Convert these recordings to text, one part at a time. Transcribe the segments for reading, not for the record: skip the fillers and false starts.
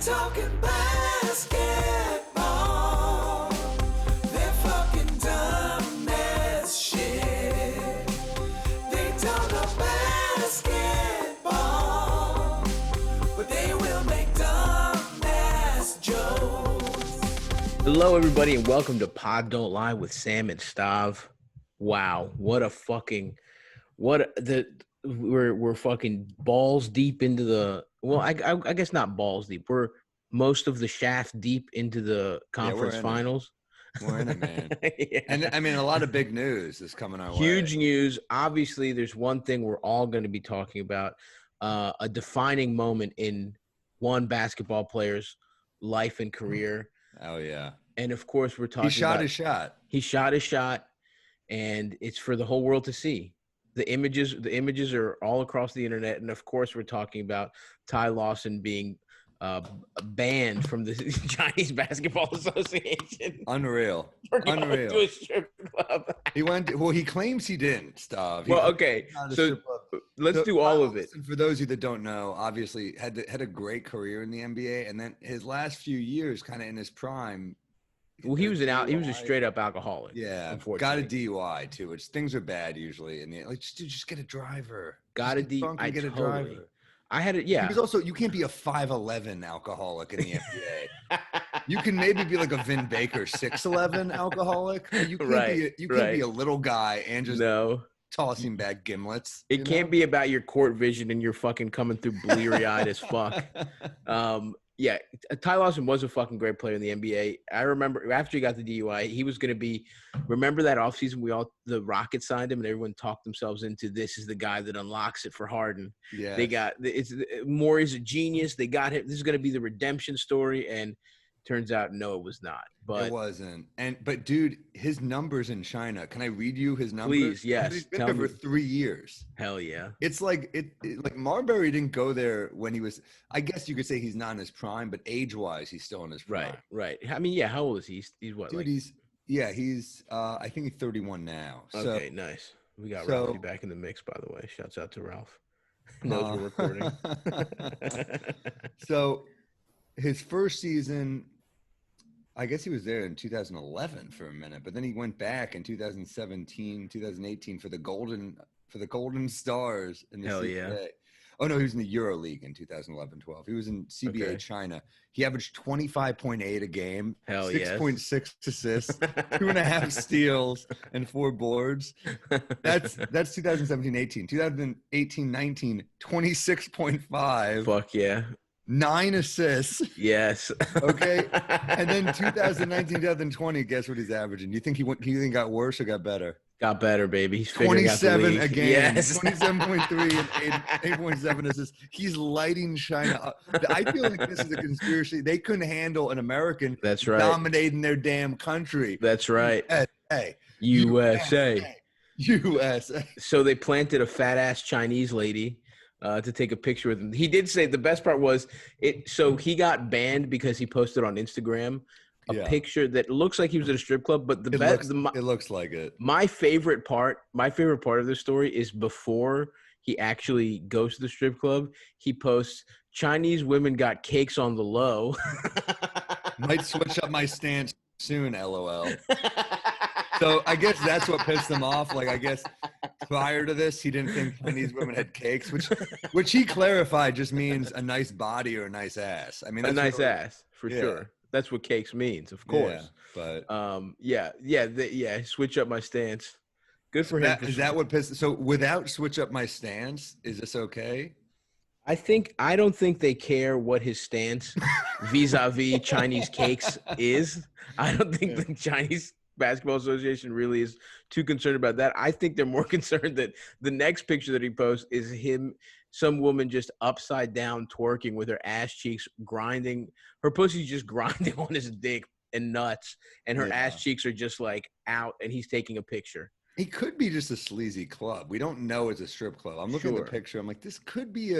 talking basketball. They're fucking dumb as shit. They don't know basketball, but they will make dumb ass jokes. Hello, everybody, and welcome to Pod Don't Lie with Sam and Stav. Wow, we're fucking balls deep into the. Well, I guess not balls deep. We're most of the shaft deep into the conference finals. We're in it, man. Yeah. And I mean, a lot of big news is coming our way. Huge news. Obviously, there's one thing we're all going to be talking about, a defining moment in one basketball player's life and career. Oh, yeah. And, of course, we're talking about his shot. He shot his shot, and it's for the whole world to see. The images are all across the internet, and, of course, we're talking about Ty Lawson being banned from the Chinese Basketball Association. Unreal. Unreal. To a strip club. He claims he didn't, Stav. Well, okay, so let's do all of it. For those of you that don't know, obviously had a great career in the NBA, and then his last few years, kind of in his prime. Well, he was a straight up alcoholic. Yeah, got a DUI too, which things are bad usually. And just get a driver. Got a DUI. Get a driver. I had it. Yeah. Because also you can't be a 5'11" alcoholic in the NBA. You can maybe be like a Vin Baker 6'11" alcoholic. You can't be a little guy and just tossing bad gimlets. It can't be about your court vision and you're fucking coming through bleary eyed as fuck. Yeah, Ty Lawson was a fucking great player in the NBA. I remember after he got the DUI, he was going to be – remember that offseason the Rockets signed him and everyone talked themselves into this is the guy that unlocks it for Harden. Yeah. Morey's a genius. They got him. This is going to be the redemption story, and turns out, no, it was not. But it wasn't. But dude, his numbers in China. Can I read you his numbers? Please, yes. He's been there for 3 years. Hell yeah. It's like like Marbury didn't go there when he was. I guess you could say he's not in his prime, but age-wise, he's still in his prime. Right. I mean, yeah. How old is he? He's what? Dude, he's. I think he's 31 now. Okay, nice. We got Ralphie back in the mix, by the way. Shouts out to Ralph. Knows we're recording. So, his first season. I guess he was there in 2011 for a minute, but then he went back in 2017, 2018 for the Golden Stars in the CBA. Yeah. Oh no, he was in the EuroLeague in 2011-12. He was in CBA China. He averaged 25.8 a game, 6.6 assists, 2.5 steals, and 4 boards. That's 2017-18. 2018-19, 26.5. Fuck yeah. 9 assists. Yes. Okay. And then 2019, 2020, guess what he's averaging? Do you think he got worse or got better? Got better, baby. He's figuring out the 27 a game. Yes. 27.3 and 8.7 assists. He's lighting China up. I feel like this is a conspiracy. They couldn't handle an American dominating their damn country. That's right. USA. So they planted a fat-ass Chinese lady to take a picture with him. He did say the best part was so he got banned because he posted on Instagram a picture that looks like he was at a strip club, but it looks like it. My favorite part of this story is before he actually goes to the strip club, he posts Chinese women got cakes on the low. Might switch up my stance soon, LOL. So I guess that's what pissed him off. Like, I guess prior to this, he didn't think Chinese women had cakes, which he clarified just means a nice body or a nice ass. I mean, that's a nice ass for sure. That's what cakes means, of course. Yeah, but switch up my stance. Good for him. Is that what pissed? So without switch up my stance, is this okay? I don't think they care what his stance vis-a-vis Chinese cakes is. I don't think the Chinese Basketball Association really is too concerned about that. I think they're more concerned that the next picture that he posts is some woman just upside down twerking with her ass cheeks grinding. Her pussy's just grinding on his dick and nuts, and her ass cheeks are just like out, and he's taking a picture. It could be just a sleazy club. We don't know it's a strip club. I'm looking at the picture. I'm like, this could be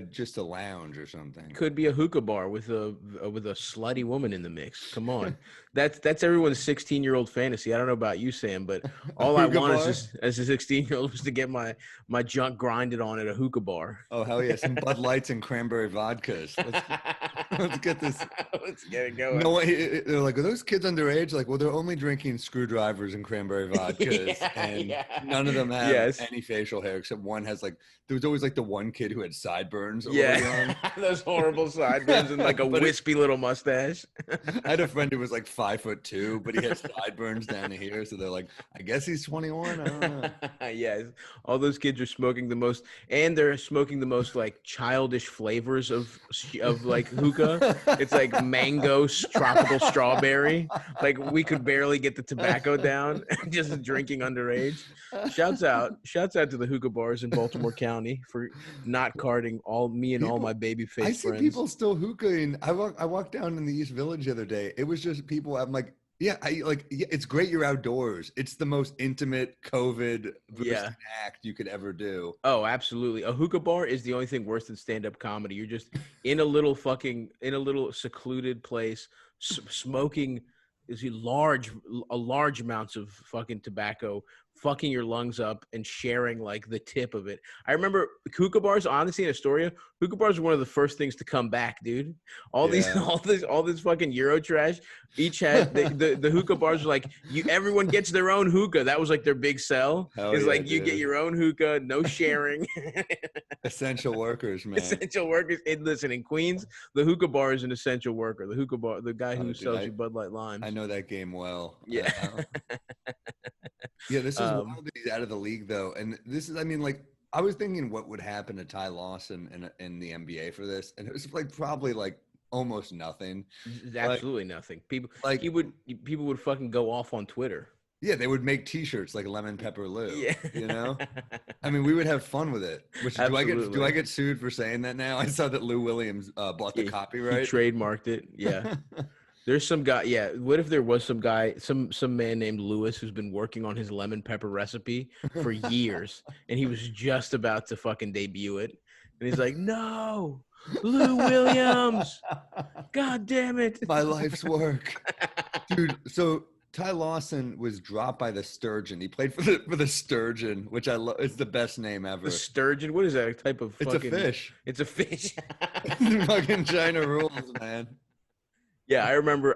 just a lounge or something. Could be a hookah bar with a slutty woman in the mix. Come on, that's everyone's 16-year-old fantasy. I don't know about you, Sam, but all I want is just as a 16-year-old was to get my junk grinded on at a hookah bar. Oh hell yeah! Some Bud Lights and cranberry vodkas. Let's get this. Let's get it going. No, they're like, are those kids underage? Like, well, they're only drinking screwdrivers and cranberry vodkas, and none of them have any facial hair except one has like. There was always like the one kid who had sideburns. Yeah, those horrible sideburns and like a wispy little mustache. I had a friend who was like 5'2", but he had sideburns down to here. So they're like, I guess he's 21. I don't know. Yeah, all those kids are smoking the most, and they're smoking the most like childish flavors of like hookah. It's like mango, tropical strawberry. Like we could barely get the tobacco down, just drinking underage. Shouts out to the hookah bars in Baltimore County for not carding all my baby face I see friends. people still hookahing. I walked down in the East Village the other day. It was just people. I'm like, it's great you're outdoors. It's the most intimate COVID act you could ever do. Oh, absolutely. A hookah bar is the only thing worse than stand-up comedy. You're just in a little secluded place smoking large amounts of fucking tobacco, fucking your lungs up and sharing like the tip of it. I remember hookah bars, honestly, in Astoria, hookah bars were one of the first things to come back, dude. All this fucking Euro trash. Each had the hookah bars were like, everyone gets their own hookah. That was like their big sell. You get your own hookah, no sharing. Essential workers, man. Essential workers. And listen, in Queens, the hookah bar is an essential worker. The hookah bar, the guy who sells you Bud Light Limes. I know that game well. Yeah. Yeah, this is wild that he's out of the league, though. And this is, I mean, like, I was thinking what would happen to Ty Lawson in the NBA for this. And it was like probably like almost nothing. Absolutely nothing. People would fucking go off on Twitter. Yeah, they would make T-shirts like Lemon Pepper Lou. Yeah, you know. I mean, we would have fun with it. Which do I get sued for saying that now? I saw that Lou Williams bought the copyright. He trademarked it. Yeah. There's some guy. Yeah. What if there was some guy, some man named Lewis who's been working on his lemon pepper recipe for years, and he was just about to fucking debut it, and he's like, "No, Lou Williams, God damn it, my life's work, dude." So Ty Lawson was dropped by the Sturgeon. He played for the Sturgeon, which I love. It's the best name ever. The Sturgeon? What is that? A type of fucking... It's a fish. It's a fish. Fucking China rules, man. Yeah, I remember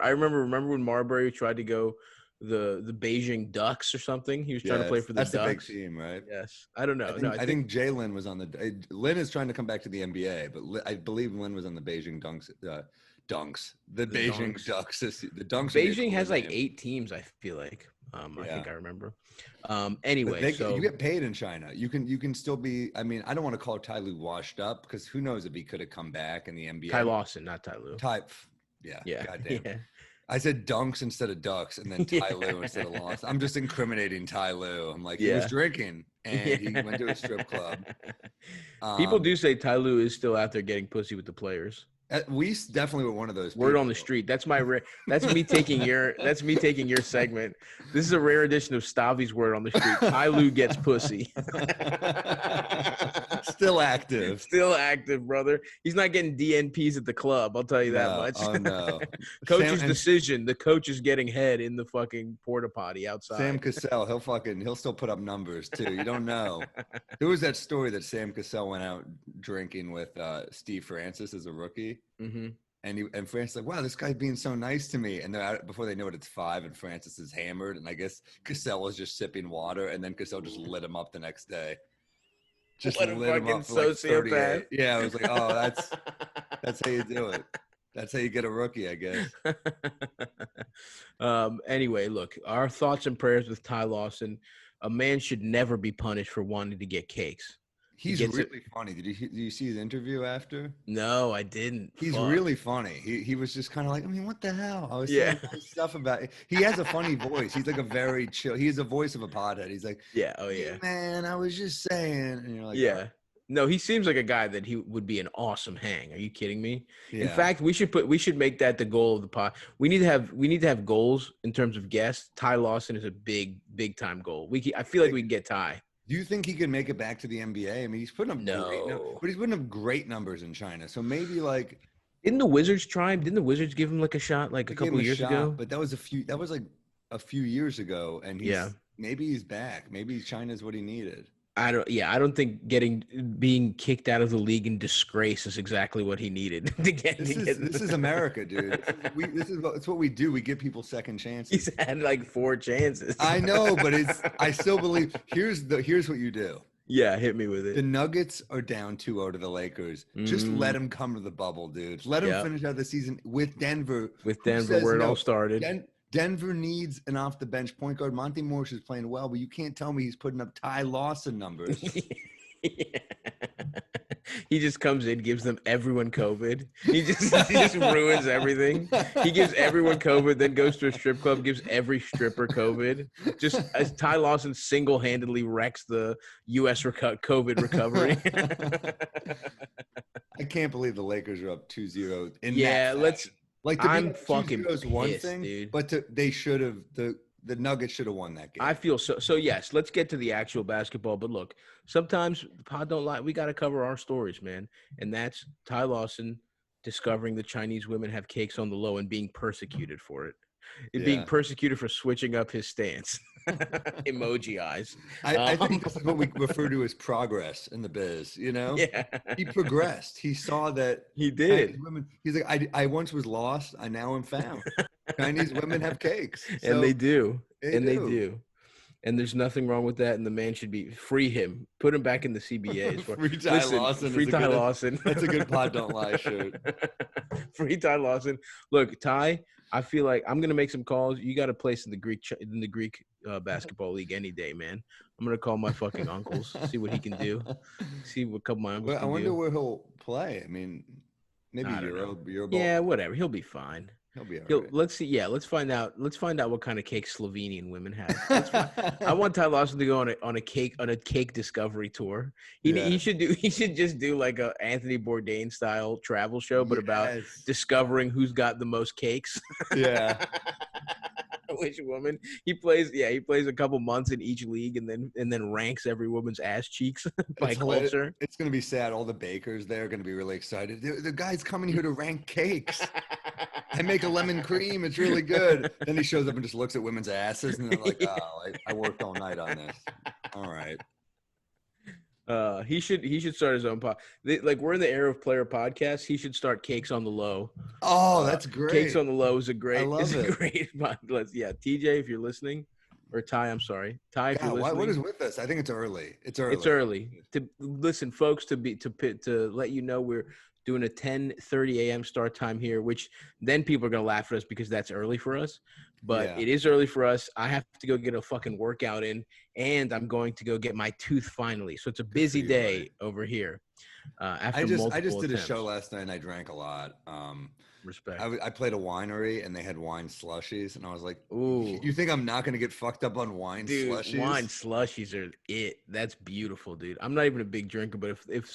when Marbury tried to go the Beijing Ducks or something. He was trying to play for the Ducks. That's a big team, right? Yes. I don't know. I think Jay Lin was on the – Lin is trying to come back to the NBA, but I believe Lin was on the Beijing Ducks. The Beijing Ducks. The Dunks. Beijing has like 8 teams, I feel like. I think I remember. Anyway, you get paid in China. You can still be. I mean, I don't want to call Ty Lue washed up because who knows if he could have come back in the NBA. Ty Lawson, not Ty Lue. Yeah. Goddamn. Yeah. I said Dunks instead of Ducks, and then Ty Lue instead of Lawson. I'm just incriminating Ty Lue. I'm like, he was drinking and he went to a strip club. People do say Ty Lue is still out there getting pussy with the players. We definitely were one of those. Word on the street. That's me taking your segment. This is a rare edition of Stavi's word on the street. Ty Lue gets pussy. Still active, brother. He's not getting DNPs at the club. I'll tell you that much. Oh no. Coach's decision. The coach is getting head in the fucking porta potty outside. Sam Cassell, he'll still put up numbers too. You don't know. There was that story that Sam Cassell went out drinking with Steve Francis as a rookie. Mm-hmm. And Francis like, wow, this guy's being so nice to me. And they're out before they know it, it's 5, and Francis is hammered. And I guess Cassell was just sipping water, and then Cassell just lit him up the next day. Just lit him up for like 38. Yeah, I was like, oh, that's how you do it. That's how you get a rookie, I guess. Anyway, look, our thoughts and prayers with Ty Lawson. A man should never be punished for wanting to get cakes. He's really funny. Did you see his interview after? No, I didn't. He's really funny. He was just kind of like, I mean, what the hell? I was saying stuff about it. He has a funny voice. He's like a very chill. He's the voice of a pothead. He's like, yeah, oh yeah, man, I was just saying. And you're like, yeah. No, he seems like a guy that he would be an awesome hang. Are you kidding me? Yeah. In fact, we should make that the goal of the pod. We need to have goals in terms of guests. Ty Lawson is a big time goal. I feel like we can get Ty. Do you think he can make it back to the NBA? I mean, he's putting up but he's putting up great numbers in China. So maybe like, didn't the Wizards try him? Didn't the Wizards give him like a shot like a couple years ago? But that was like a few years ago, and maybe he's back. Maybe China's what he needed. I don't think being kicked out of the league in disgrace is exactly what he needed to get. This is America, dude. It's what we do. We give people second chances. He's had like 4 chances. I know, but I still believe. Here's what you do. Yeah, hit me with it. The Nuggets are down 2-0 to the Lakers. Just let them come to the bubble, dude. Let them finish out the season with Denver. Where it all started. Denver needs an off-the-bench point guard. Monty Morris is playing well, but you can't tell me he's putting up Ty Lawson numbers. He just comes in, gives them everyone COVID. He just ruins everything. He gives everyone COVID, then goes to a strip club, gives every stripper COVID. Just as Ty Lawson single-handedly wrecks the U.S. COVID recovery. I can't believe the Lakers are up 2-0. I'm fucking pissed, one thing, dude. But they should have the Nuggets should have won that game. I feel so. So yes, let's get to the actual basketball. But look, sometimes the pod don't lie. We got to cover our stories, man. And that's Ty Lawson discovering the Chinese women have cakes on the low and being persecuted for it. Being persecuted for switching up his stance. Emoji eyes. I think this is what we refer to as progress in the biz, you know? Yeah. He progressed. He saw that he did. He's like, I once was lost. I now am found. Chinese women have cakes. So and they do. They do. And there's nothing wrong with that. And the man should be free him. Put him back in the CBA. Free Ty Lawson. Free Ty Lawson. That's a good pod don't lie shirt. Free Ty Lawson. Look, Ty, I feel like I'm gonna make some calls. You got a place in the Greek basketball league any day, man. I'm gonna call my fucking uncles, see what he can do. See what a couple of my uncles can do. I wonder where he'll play. I mean, maybe Euro. Yeah, whatever. He'll be fine. He'll be all right. Let's see. Yeah, let's find out. Let's find out what kind of cake Slovenian women have. I want Ty Lawson to go on a cake discovery tour. He should just do like a Anthony Bourdain style travel show, but about discovering who's got the most cakes. Yeah. Which woman he plays? Yeah, he plays a couple months in each league, and then ranks every woman's ass cheeks by culture. It's gonna be sad. All the bakers there are gonna be really excited. The guy's coming here to rank cakes. I make a lemon cream. It's really good. Then he shows up and just looks at women's asses, and they're like, "Oh, I worked all night on this." All right. He should start his own pod. Like we're in the era of player podcasts. He should start Cakes on the Low. Oh, that's great. Cakes on the Low is a great. I love it. A great. TJ, if you're listening, or Ty, I'm sorry, Ty, if you're listening. What is with us? I think it's early. It's early. It's early. To listen, folks. To let you know, we're doing a 10:30 a.m. start time here, which then people are gonna laugh at us because that's early for us. But it is early for us. I have to go get a fucking workout in, and I'm going to go get my tooth finally. So it's a busy day over here. After I just did a show last night, and I drank a lot. Respect. I played a winery, and they had wine slushies, and I was like, "Ooh, you think I'm not going to get fucked up on wine slushies?" Wine slushies are it. That's beautiful, dude. I'm not even a big drinker, but if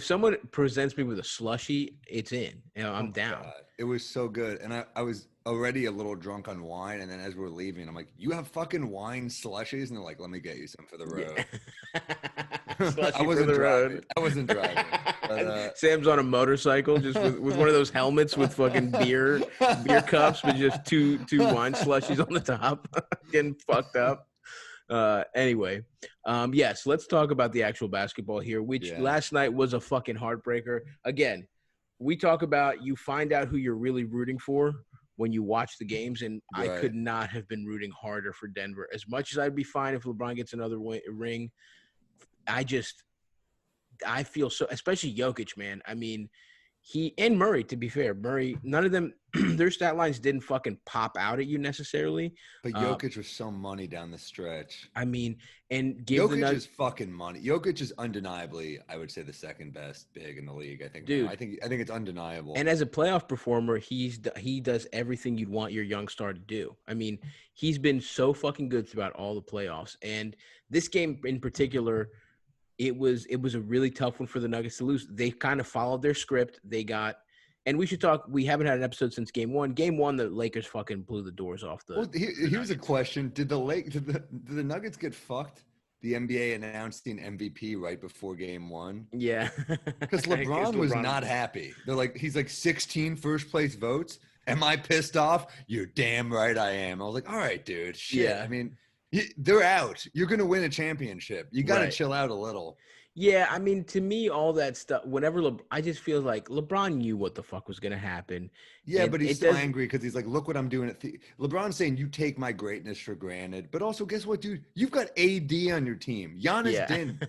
someone presents me with a slushie, it's in. I'm down. God. It was so good, and I was already a little drunk on wine, and then as we're leaving, I'm like, "You have fucking wine slushies?" And they're like, "Let me get you some for the road." Yeah. I wasn't driving. I wasn't driving. But, Sam's on a motorcycle, just with one of those helmets with fucking beer cups, with just two wine slushies on the top, getting fucked up. Anyway, yes, let's talk about the actual basketball here, which last night was a fucking heartbreaker. Again, we talk about you find out who you're really rooting for when you watch the games, and I could not have been rooting harder for Denver. As much as I'd be fine if LeBron gets another ring, I feel so, especially Jokic, man. I mean, he and Murray, to be fair, none of them, their stat lines didn't fucking pop out at you necessarily. But Jokic was so money down the stretch. I mean, and Jokic is fucking money. Jokic is undeniably, I would say, the second best big in the league. I think. Dude, I think it's undeniable. And as a playoff performer, he does everything you'd want your young star to do. I mean, he's been so fucking good throughout all the playoffs, and this game in particular. it was a really tough one for the Nuggets to lose. They kind of followed their script. And we should talk. We haven't had an episode since game one. Game one, the Lakers fucking blew the doors off the. Well, here's a question: Did the Nuggets get fucked? The NBA announcing MVP right before game one. Yeah, because LeBron was not happy. They're like, he's like 16 first place votes. Am I pissed off? You're damn right I am. I was like, all right, dude. Shit. Yeah. I mean, they're out. You're gonna win a championship. You got to chill out a little. Yeah, I mean, to me, all that stuff. Whenever I just feel like LeBron knew what the fuck was gonna happen. Yeah, but he's still angry because he's like, "Look what I'm doing." LeBron's saying, "You take my greatness for granted," but also, guess what, dude? You've got AD on your team. Giannis didn't.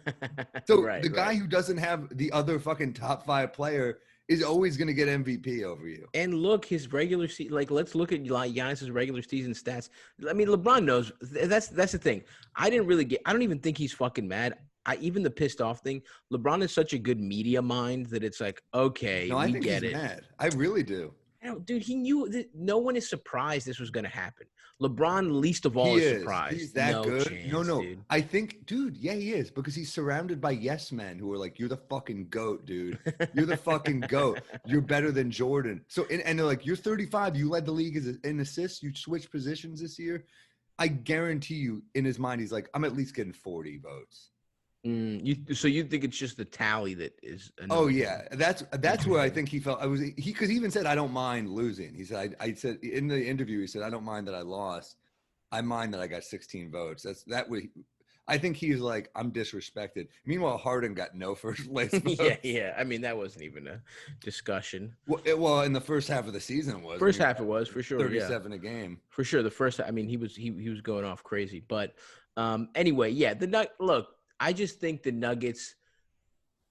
So the guy who doesn't have the other fucking top 5 player is always going to get MVP over you. And look, his regular season, like, let's look at Giannis's regular season stats. I mean, LeBron knows. That's the thing. I don't even think he's fucking mad. Even the pissed off thing, LeBron is such a good media mind that it's like, okay, no, I think he's mad. I really do. Dude, he knew that no one is surprised this was going to happen. LeBron, least of all, is surprised. He's that good. Chance, no. Dude. I think, dude, yeah, he is, because he's surrounded by yes men who are like, "You're the fucking GOAT, dude. You're the fucking GOAT. You're better than Jordan." So, and they're like, "You're 35. You led the league in assists. You switched positions this year." I guarantee you, in his mind, he's like, "I'm at least getting 40 votes." So you think it's just the tally that is? Oh yeah, that's where I think he felt. Because he even said, "I don't mind losing." He said, "I said in the interview, he said, I don't mind that I lost. I mind that I got 16 votes." I think he's like, I'm disrespected. Meanwhile, Harden got no first place votes. Yeah. I mean, that wasn't even a discussion. Well, in the first half of the season, it was. First half, it was for sure. 37 a game for sure. The first, I mean, he was going off crazy. But anyway, yeah. Look. I just think the Nuggets,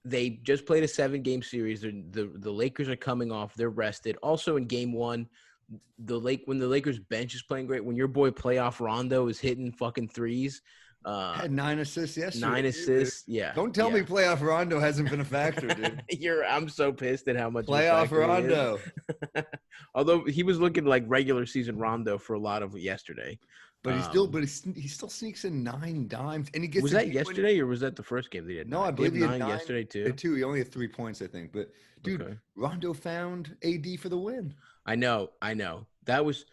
they just played a 7-game series. The Lakers are coming off. They're rested. Also in game one, when the Lakers bench is playing great, when your boy playoff Rondo is hitting fucking threes. Had 9 assists yesterday. 9 assists, yeah. Don't tell me playoff Rondo hasn't been a factor, dude. I'm so pissed at how much playoff Rondo. Although he was looking like regular season Rondo for a lot of yesterday. But he still sneaks in 9 dimes, and he gets. Was that yesterday or was that the first game they had? No, I believe he had 9 yesterday too. He only had 3 points, I think. But dude, Rondo found AD for the win. I know. That was.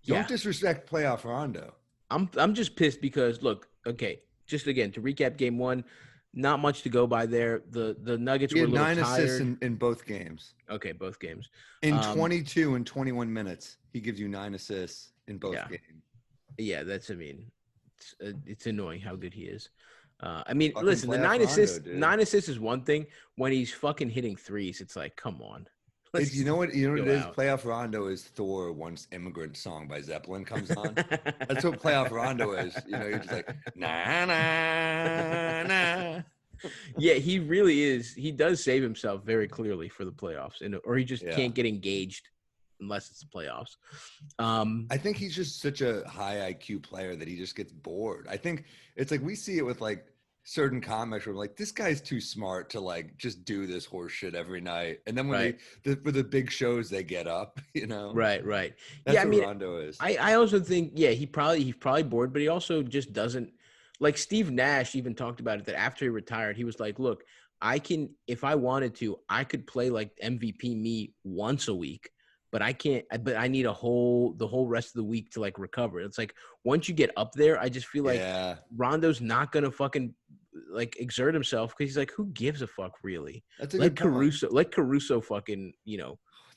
Don't disrespect playoff Rondo. I'm just pissed because look, okay, just again to recap game one, not much to go by there. The Nuggets were a little 9 tired. assists in both games. Okay, both games. In 22 and 21 minutes, he gives you 9 assists in both games. Yeah, it's annoying how good he is. I mean, listen, the 9 assists is one thing. When he's fucking hitting threes, it's like, come on. You know what it is? Playoff Rondo is Thor once Immigrant Song by Zeppelin comes on. That's what Playoff Rondo is. You're just like, nah, nah, nah. Yeah, he really is. He does save himself very clearly for the playoffs, or he just can't get engaged unless it's the playoffs. I think he's just such a high IQ player that he just gets bored. I think it's like we see it with like certain comics where like, this guy's too smart to like just do this horse shit every night. And then when for the big shows, they get up, Right. That's what Rondo is. I also think, he's probably bored, but he also just doesn't, like Steve Nash even talked about it, that after he retired, he was like, look, if I wanted to, I could play like MVP me once a week. But I can't. But I need the whole rest of the week to like recover. It's like once you get up there, I just feel like Rondo's not gonna fucking like exert himself because he's like, who gives a fuck really? That's a good point. Let Caruso fucking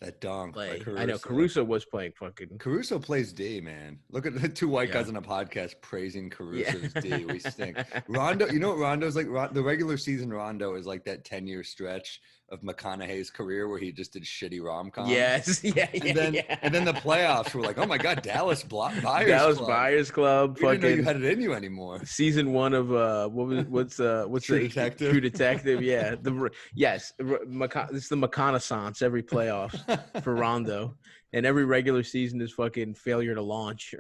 that dong. I know Caruso was playing fucking. Caruso plays D, man. Look at the 2 white guys on a podcast praising Caruso's D. We stink. Rondo, you know what Rondo's like? The regular season Rondo is like that 10-year stretch of McConaughey's career where he just did shitty rom-coms. Yes, and then the playoffs were like, oh my god, Dallas Buyers Club. You didn't know you had it in you anymore. Season 1 of what's True Detective? True Detective, yeah. It's the McConaissance every playoffs for Rondo, and every regular season is fucking failure to launch.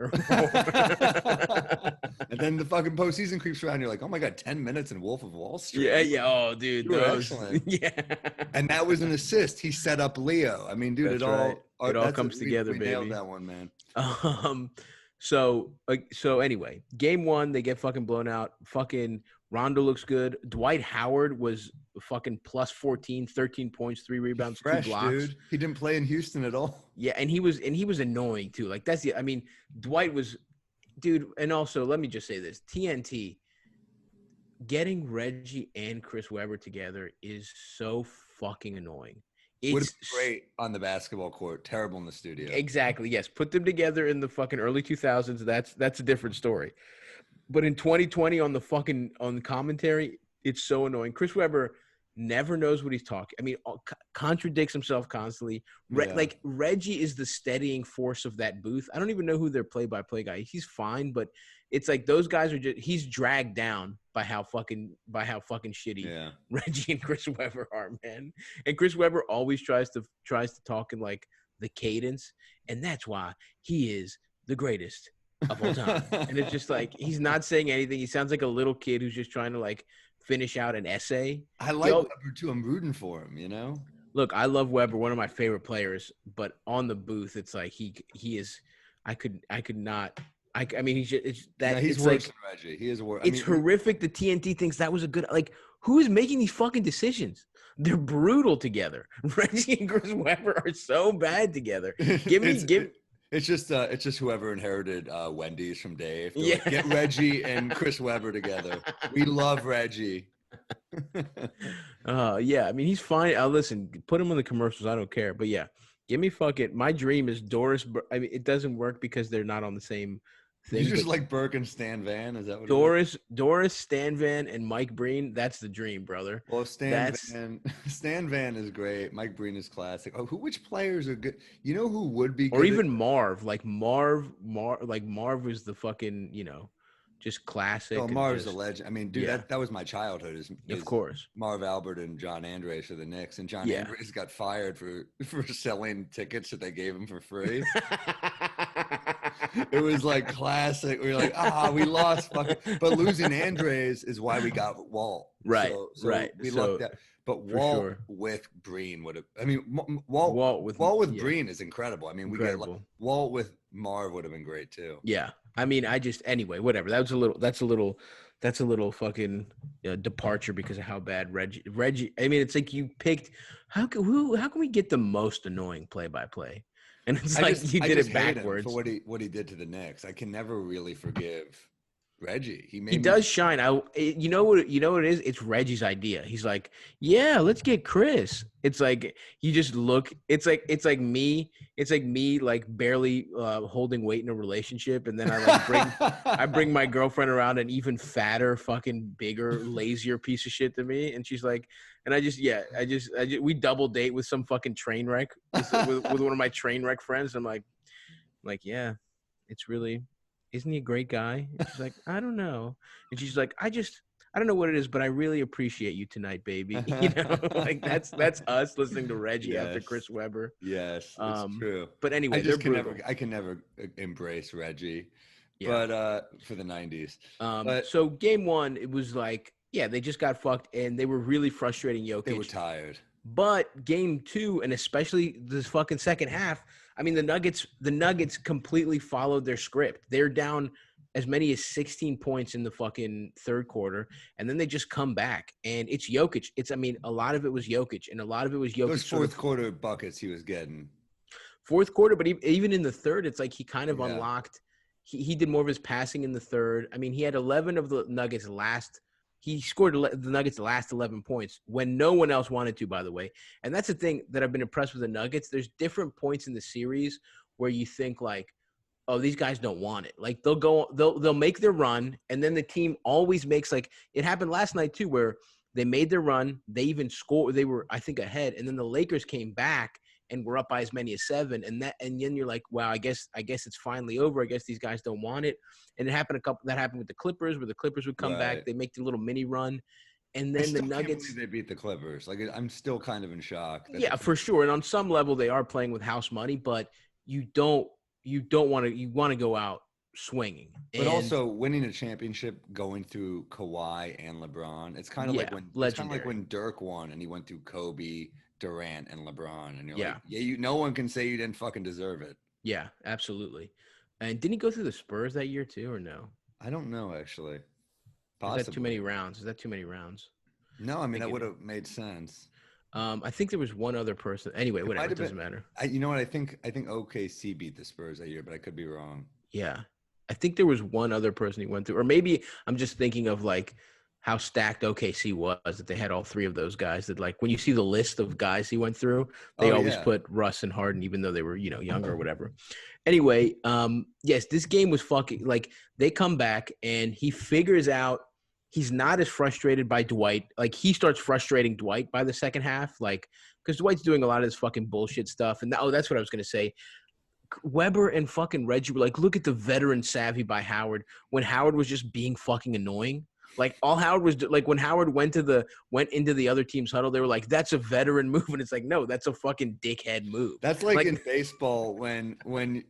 And then the fucking postseason creeps around. You're like, oh my god, 10 minutes in Wolf of Wall Street. Yeah. Oh, dude, excellent. Yeah. And that was an assist. He set up Leo. I mean, dude, it all comes together, we baby. Nailed that one, man. So anyway, game one, they get fucking blown out. Fucking Rondo looks good. Dwight Howard was fucking plus 14, 13 points, 3 rebounds, Fresh, 2 blocks. Dude. He didn't play in Houston at all. Yeah, and he was annoying too. Like Dwight was, dude. And also, let me just say this: TNT getting Reggie and Chris Webber together is so fucking annoying. Would have been great on the basketball court, terrible in the studio. Exactly. Yes, put them together in the fucking early 2000s. That's a different story. But in 2020 on the commentary, it's so annoying. Chris Webber never knows what he's talking. I mean, contradicts himself constantly. Like Reggie is the steadying force of that booth. I don't even know who their play-by-play guy is. He's fine, but it's like those guys are just he's dragged down by how fucking shitty Reggie and Chris Webber are, man. And Chris Webber always tries to talk in like the cadence, and that's why he is the greatest of all time. And it's just like he's not saying anything. He sounds like a little kid who's just trying to like finish out an essay. I like Webber too. I'm rooting for him, you know? Look, I love Webber, one of my favorite players, but on the booth, it's like he is I mean he's just it's worse like, than Reggie. He is worse. It's horrific. The TNT thinks that was a good who is making these fucking decisions? They're brutal together. Reggie and Chris Webber are so bad together. It's just whoever inherited Wendy's from Dave. Like, get Reggie and Chris Webber together. We love Reggie. I mean, he's fine. Listen, put him in the commercials. I don't care. But yeah, give me my dream is Doris. I mean, it doesn't work because they're not on the same thing. You just like Burke and Stan Van? Is that what Doris, Stan Van, and Mike Breen? That's the dream, brother. Well, Stan Van is great. Mike Breen is classic. Oh, which players are good? You know who would be good? Or even Marv. Like Marv was the fucking, just classic. Oh, Marv's a legend. I mean, dude, that was my childhood. Of course. Marv Albert and John Andres for the Knicks. And John Andres got fired for selling tickets that they gave him for free. It was like classic. We were like, we lost. But losing Andres is why we got Walt. Right. So right. We lucked out. But Walt with Breen would have. I mean, Walt with Breen is incredible. I mean, Walt with Marv would have been great too. Yeah. I mean, anyway, whatever. That's a little fucking departure because of how bad Reggie. I mean, it's like you picked. How can we get the most annoying play-by-play? And it's you did it backwards. For what he did to the Knicks, I can never really forgive Reggie. He does shine. You know what it is? It's Reggie's idea. He's like, yeah, let's get Chris. It's like you just look. It's like me like barely holding weight in a relationship, and then I bring my girlfriend around an even fatter, fucking bigger, lazier piece of shit than me, and she's like, and I just we double date with some fucking train wreck with one of my train wreck friends. I'm like yeah, it's really. Isn't he a great guy? And she's like, I don't know. And she's like, I don't know what it is, but I really appreciate you tonight, baby. Like that's us listening to Reggie after Chris Webber. Yes, it's true. But anyway, I can never embrace Reggie. Yeah. But for the 90s. So game one, it was like, they just got fucked, and they were really frustrating Jokic. They were tired. But game two, and especially this fucking second half, I mean, the Nuggets completely followed their script. They're down as many as 16 points in the fucking third quarter, and then they just come back. And it's Jokic. A lot of it was Jokic, and a lot of it was Jokic. Those fourth quarter buckets he was getting. Fourth quarter, but even in the third, it's like he kind of unlocked. He did more of his passing in the third. I mean, he had 11 of the Nuggets last. He scored the Nuggets' last 11 points when no one else wanted to, by the way. And that's the thing that I've been impressed with the Nuggets. There's different points in the series where you think like, oh, these guys don't want it. Like they'll make their run, and then the team always makes it happened last night too, where they made their run. They even scored. They were, I think, ahead, and then the Lakers came back and were up by as many as 7. And then you're like, wow, I guess it's finally over. I guess these guys don't want it. And that happened with the Clippers, where the Clippers would come back. They make the little mini run. And then the Nuggets. They beat the Clippers. I'm still kind of in shock. Yeah, for sure. And on some level, they are playing with house money, but you want to go out swinging. But also winning a championship going through Kawhi and LeBron. It's kind of like when Dirk won and he went through Kobe, Durant, and LeBron, and you're no one can say you didn't fucking deserve it. Yeah, absolutely. And didn't he go through the Spurs that year too, or no? I don't know, actually. Possibly. Is that too many rounds? No, I mean that would have made sense. I think there was one other person. Anyway, whatever. It doesn't matter. You know what? I think OKC beat the Spurs that year, but I could be wrong. Yeah, I think there was one other person he went through, or maybe I'm just thinking of like how stacked OKC was that they had all three of those guys. That like when you see the list of guys he went through, they always put Russ and Harden, even though they were younger or whatever. Anyway, yes, this game was fucking like they come back and he figures out. He's not as frustrated by Dwight. Like, he starts frustrating Dwight by the second half, like, because Dwight's doing a lot of this fucking bullshit stuff. And, that's what I was going to say. Weber and fucking Reggie were like, look at the veteran savvy by Howard when Howard was just being fucking annoying. Like, all Howard was like, when Howard went into the other team's huddle, they were like, that's a veteran move. And it's like, no, that's a fucking dickhead move. That's like in baseball when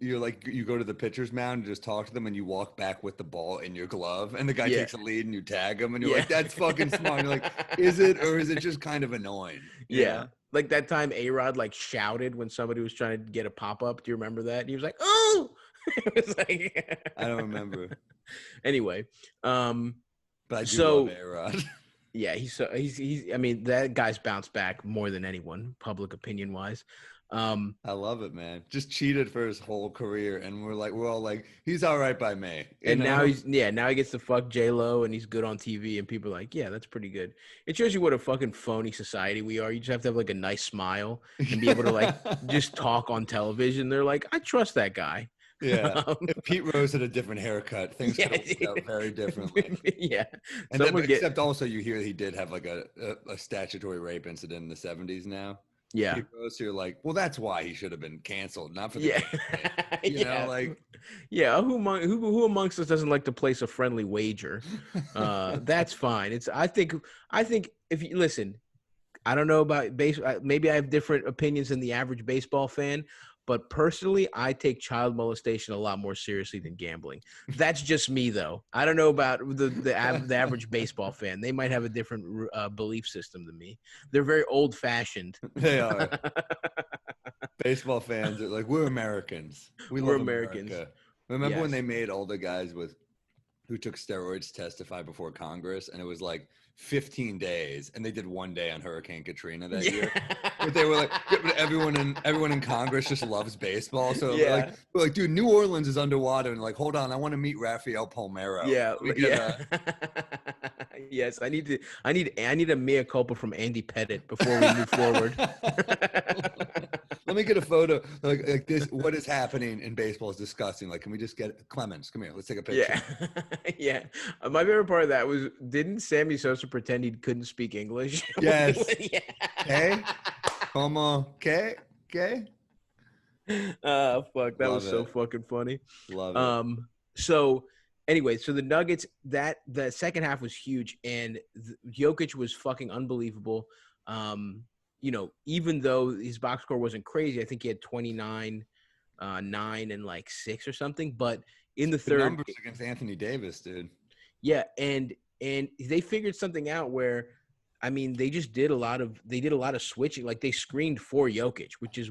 you're like, you go to the pitcher's mound and just talk to them and you walk back with the ball in your glove and the guy takes a lead and you tag him and you're like, that's fucking smart. And you're like, is it, or is it just kind of annoying? Yeah. Like that time A-Rod like shouted when somebody was trying to get a pop-up. Do you remember that? And he was like, oh! It was like, I don't remember. Anyway, but I do love A-Rod. Yeah, he's I mean, that guy's bounced back more than anyone, public opinion wise. I love it, man. Just cheated for his whole career, and we're all like, he's all right by me. And now he gets to fuck J-Lo, and he's good on TV, and people are like, yeah, that's pretty good. It shows you what a fucking phony society we are. You just have to have like a nice smile and be able to like just talk on television. They're like, I trust that guy. Yeah. If Pete Rose had a different haircut, things could have worked out very differently. Yeah. And except also you hear he did have like a statutory rape incident in the 70s now. Yeah. Pete Rose, you're like, well, that's why he should have been canceled, not for the you know, like who amongst us doesn't like to place a friendly wager? That's fine. I think if you listen, I don't know about baseball. Maybe I have different opinions than the average baseball fan. But personally, I take child molestation a lot more seriously than gambling. That's just me, though. I don't know about the average baseball fan. They might have a different belief system than me. They're very old-fashioned. They are. Baseball fans are like, we're Americans. We're Americans. America. Remember when they made all the guys who took steroids testify before Congress, and it was like 15 days, and they did one day on Hurricane Katrina that year. But they were like, everyone in Congress just loves baseball. So we're like, dude, New Orleans is underwater, and like, hold on, I want to meet Rafael Palmeiro. Yes, I need a mea culpa from Andy Pettit before we move forward. Let me get a photo like this. What is happening in baseball is disgusting. Like, can we just get Clemens? Come here, let's take a picture. Yeah. My favorite part of that was, didn't Sammy Sosa pretend he couldn't speak English? Yes. Okay. Como? Okay. Fuck, that was so fucking funny. Love it. So anyway, so the Nuggets, the second half was huge, and Jokic was fucking unbelievable. Even though his box score wasn't crazy, I think he had 29, 9, and like 6 or something. But in the third, numbers against Anthony Davis, dude. Yeah, and they figured something out where, I mean, they did a lot of switching. Like, they screened for Jokic, which is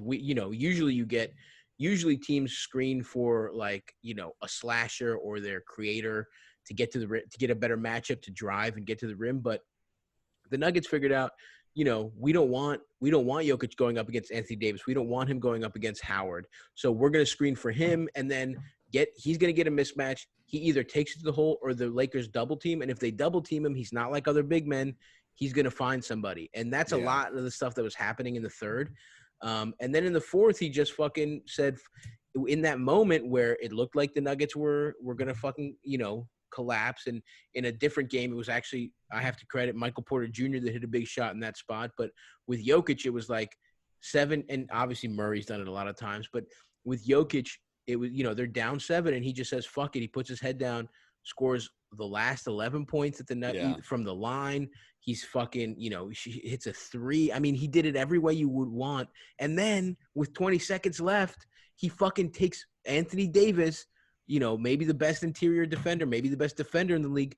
usually teams screen for like, a slasher or their creator to get to get a better matchup to drive and get to the rim. But the Nuggets figured out, we don't want Jokic going up against Anthony Davis. We don't want him going up against Howard. So we're going to screen for him, and then he's going to get a mismatch. He either takes it to the hole or the Lakers double team. And if they double team him, he's not like other big men. He's going to find somebody. And that's a lot of the stuff that was happening in the third. And then in the fourth, he just fucking said, in that moment where it looked like the Nuggets were going to fucking, collapse. And in a different game, it was actually, I have to credit Michael Porter Jr. that hit a big shot in that spot. But with Jokic, it was like 7, and obviously Murray's done it a lot of times. But with Jokic, it was, they're down 7, and he just says, fuck it. He puts his head down, scores the last 11 points at the net from the line. He's fucking, he hits a 3. I mean, he did it every way you would want. And then with 20 seconds left, he fucking takes Anthony Davis, maybe the best interior defender, maybe the best defender in the league,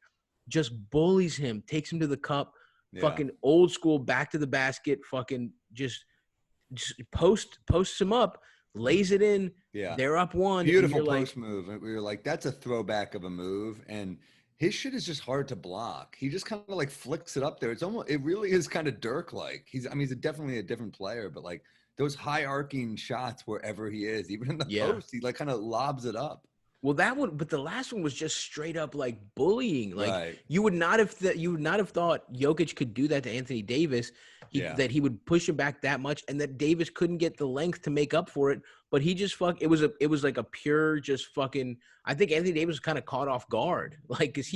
just bullies him, takes him to the cup, fucking old school, back to the basket, fucking just posts him up, lays it in. Yeah. They're up 1. Beautiful post move. We were like, that's a throwback of a move. And his shit is just hard to block. He just kind of like flicks it up there. It really is kind of Dirk-like. He's definitely a different player, but like those high arcing shots wherever he is, even in the post, he like kind of lobs it up. Well, that one, but the last one was just straight up like bullying. Like Right. you would not have thought Jokic could do that to Anthony Davis. That he would push him back that much, and that Davis couldn't get the length to make up for it. But he just it was like a pure just fucking. I think Anthony Davis was kind of caught off guard, like because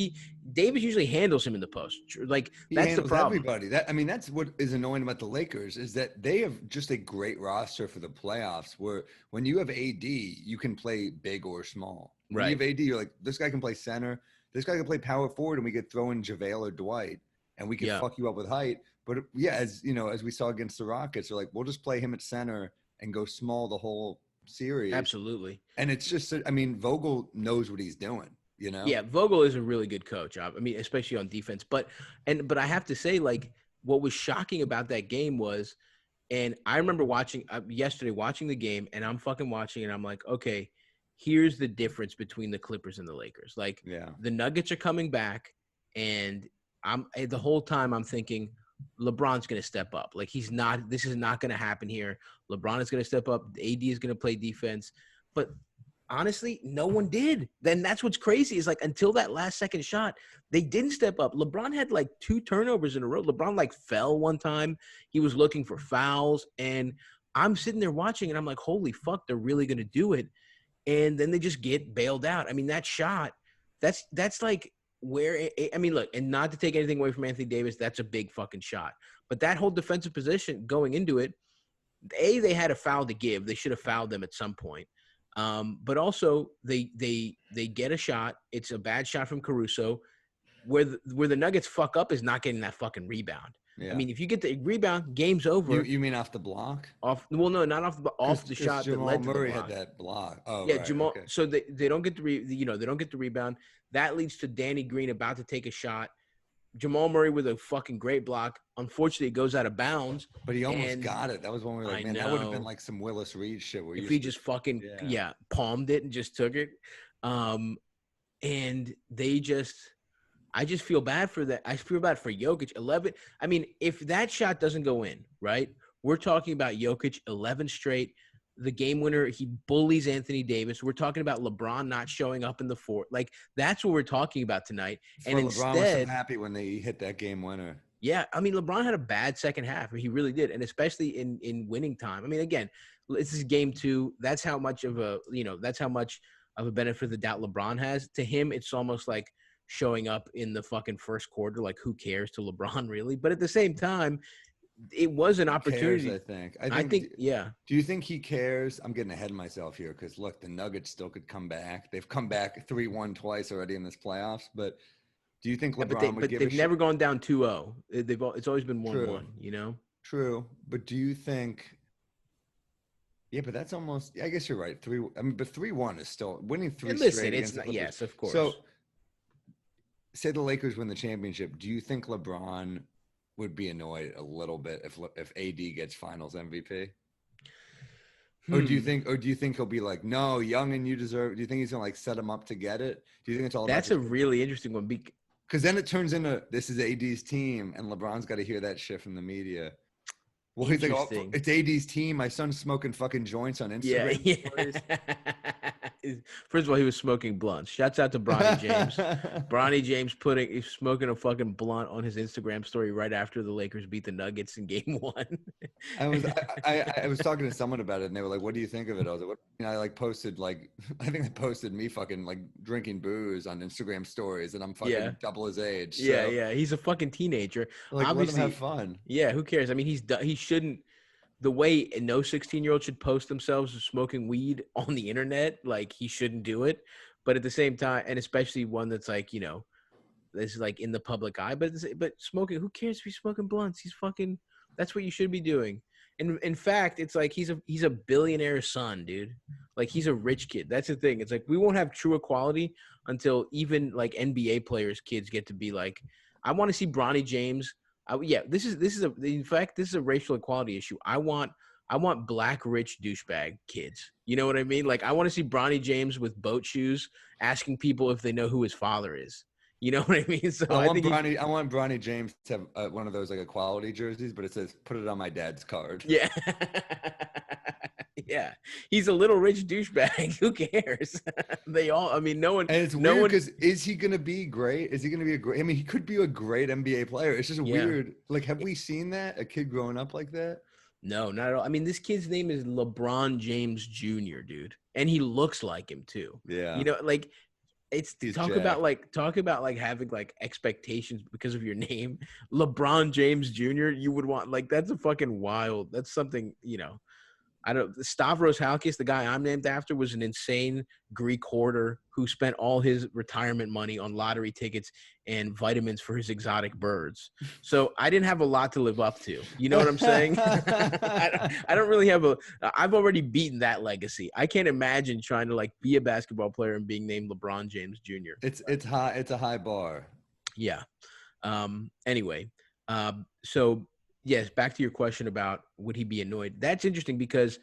Davis usually handles him in the post. Like that's the problem. Everybody. That's what is annoying about the Lakers is that they have just a great roster for the playoffs. Where when you have AD, you can play big or small. When you have AD, you're like, this guy can play center, this guy can play power forward, and we could throw in JaVale or Dwight, and we can fuck you up with height. But yeah, as you know, as we saw against the Rockets, they're like, we'll just play him at center and go small the whole series. Absolutely. And it's just, Vogel knows what he's doing, you know? Yeah, Vogel is a really good coach. Especially on defense. But I have to say, like, what was shocking about that game was, and I remember watching the game, and I'm fucking watching, and I'm like, okay, here's the difference between the Clippers and the Lakers. Like, the Nuggets are coming back, and the whole time I'm thinking, LeBron's going to step up. Like this is not going to happen here. LeBron is going to step up. AD is going to play defense. But honestly, no one did. Then that's what's crazy is like until that last second shot, they didn't step up. LeBron had like 2 turnovers in a row. LeBron like fell one time. He was looking for fouls. And I'm sitting there watching and I'm like, holy fuck, they're really going to do it. And then they just get bailed out. I mean, that shot, that's like, look, and not to take anything away from Anthony Davis, that's a big fucking shot. But that whole defensive position going into it, they had a foul to give. They should have fouled them at some point. But also they get a shot. It's a bad shot from Caruso. Where the Nuggets fuck up is not getting that fucking rebound. Yeah. I mean, if you get the rebound, game's over. You mean off the block? Off the shot that led to the block. Murray had that block. Oh, yeah, right, Jamal. Okay. So they don't get they don't get the rebound. That leads to Danny Green about to take a shot. Jamal Murray with a fucking great block. Unfortunately, it goes out of bounds. But he almost got it. That was one where like, man, that would have been like some Willis Reed shit. Where if he just fucking palmed it and just took it. And they just. I just feel bad for that. I feel bad for Jokic. 11. I mean, if that shot doesn't go in, right? We're talking about Jokic 11 straight. The game winner, he bullies Anthony Davis. We're talking about LeBron not showing up in the fourth. Like, that's what we're talking about tonight. And LeBron was so happy when they hit that game winner. Yeah, I mean, LeBron had a bad second half. He really did, and especially in winning time. I mean, again, this is game 2. That's how much of a benefit of the doubt LeBron has. To him, it's almost like showing up in the fucking first quarter. Like, who cares to LeBron, really? But at the same time, it was an opportunity. Cares, I think, yeah. Do you think he cares? I'm getting ahead of myself here because, look, the Nuggets still could come back. They've come back 3-1 twice already in this playoffs. But do you think LeBron would give a shit? They've never gone down 2-0. It's always been 1-1, you know? True. But do you think – yeah, but that's almost – I guess you're right. But 3-1 is still – winning 3 straight against the Clippers. Yes, of course. So, say the Lakers win the championship. Do you think LeBron would be annoyed a little bit if AD gets Finals MVP? Or do you think he'll be like, no, young and you deserve? Do you think he's gonna like set him up to get it? Do you think it's all? That's a really interesting one because then it turns into this is AD's team, and LeBron's got to hear that shit from the media. Well, he's like, oh, it's AD's team. My son's smoking fucking joints on Instagram. Yeah. First of all, he was smoking blunts. Shouts out to Bronny James. Bronny James he's smoking a fucking blunt on his Instagram story right after the Lakers beat the Nuggets in Game 1. I was talking to someone about it, and they were like, "What do you think of it?" I was like, "What?" You know, I posted I think I posted me fucking like drinking booze on Instagram stories, and I'm fucking double his age. So. Yeah. He's a fucking teenager. Like, obviously, let him have fun. Yeah, who cares? I mean, he shouldn't. The way no 16-year-old should post themselves smoking weed on the internet, like he shouldn't do it. But at the same time, and especially one that's like, this is like in the public eye. But smoking, who cares if he's smoking blunts? He's fucking. That's what you should be doing. And in fact, it's like he's a billionaire's son, dude. Like he's a rich kid. That's the thing. It's like we won't have true equality until even like NBA players' kids get to be like. I want to see Bronny James. This is a racial equality issue. I want black rich douchebag kids. You know what I mean? Like I want to see Bronny James with boat shoes asking people if they know who his father is. You know what I mean? So I I think want Bronny James to have one of those like equality jerseys, but it says "Put it on my dad's card." yeah. Yeah. He's a little rich douchebag. Who cares? They all, I mean, no one. And it's no weird one. because is he gonna be great? Is he gonna be a great? I mean, he could be a great NBA player. It's just Yeah. weird. Like, have we seen that? A kid growing up like that? No, not at all. I mean, this kid's name is LeBron James Jr., dude. And he looks like him too. Yeah. You know, like it's He's talk jacked. about like having like expectations because of your name. LeBron James Jr., you would want like that's a fucking wild. That's something, you know. I don't Stavros Halkis, the guy I'm named after, was an insane Greek hoarder who spent all his retirement money on lottery tickets and vitamins for his exotic birds. So I didn't have a lot to live up to. You know what I'm saying? I don't really have I've already beaten that legacy. I can't imagine trying to like be a basketball player and being named LeBron James Jr. It's high. It's a high bar. Yeah. Anyway, so yes, back to your question about would he be annoyed? That's interesting because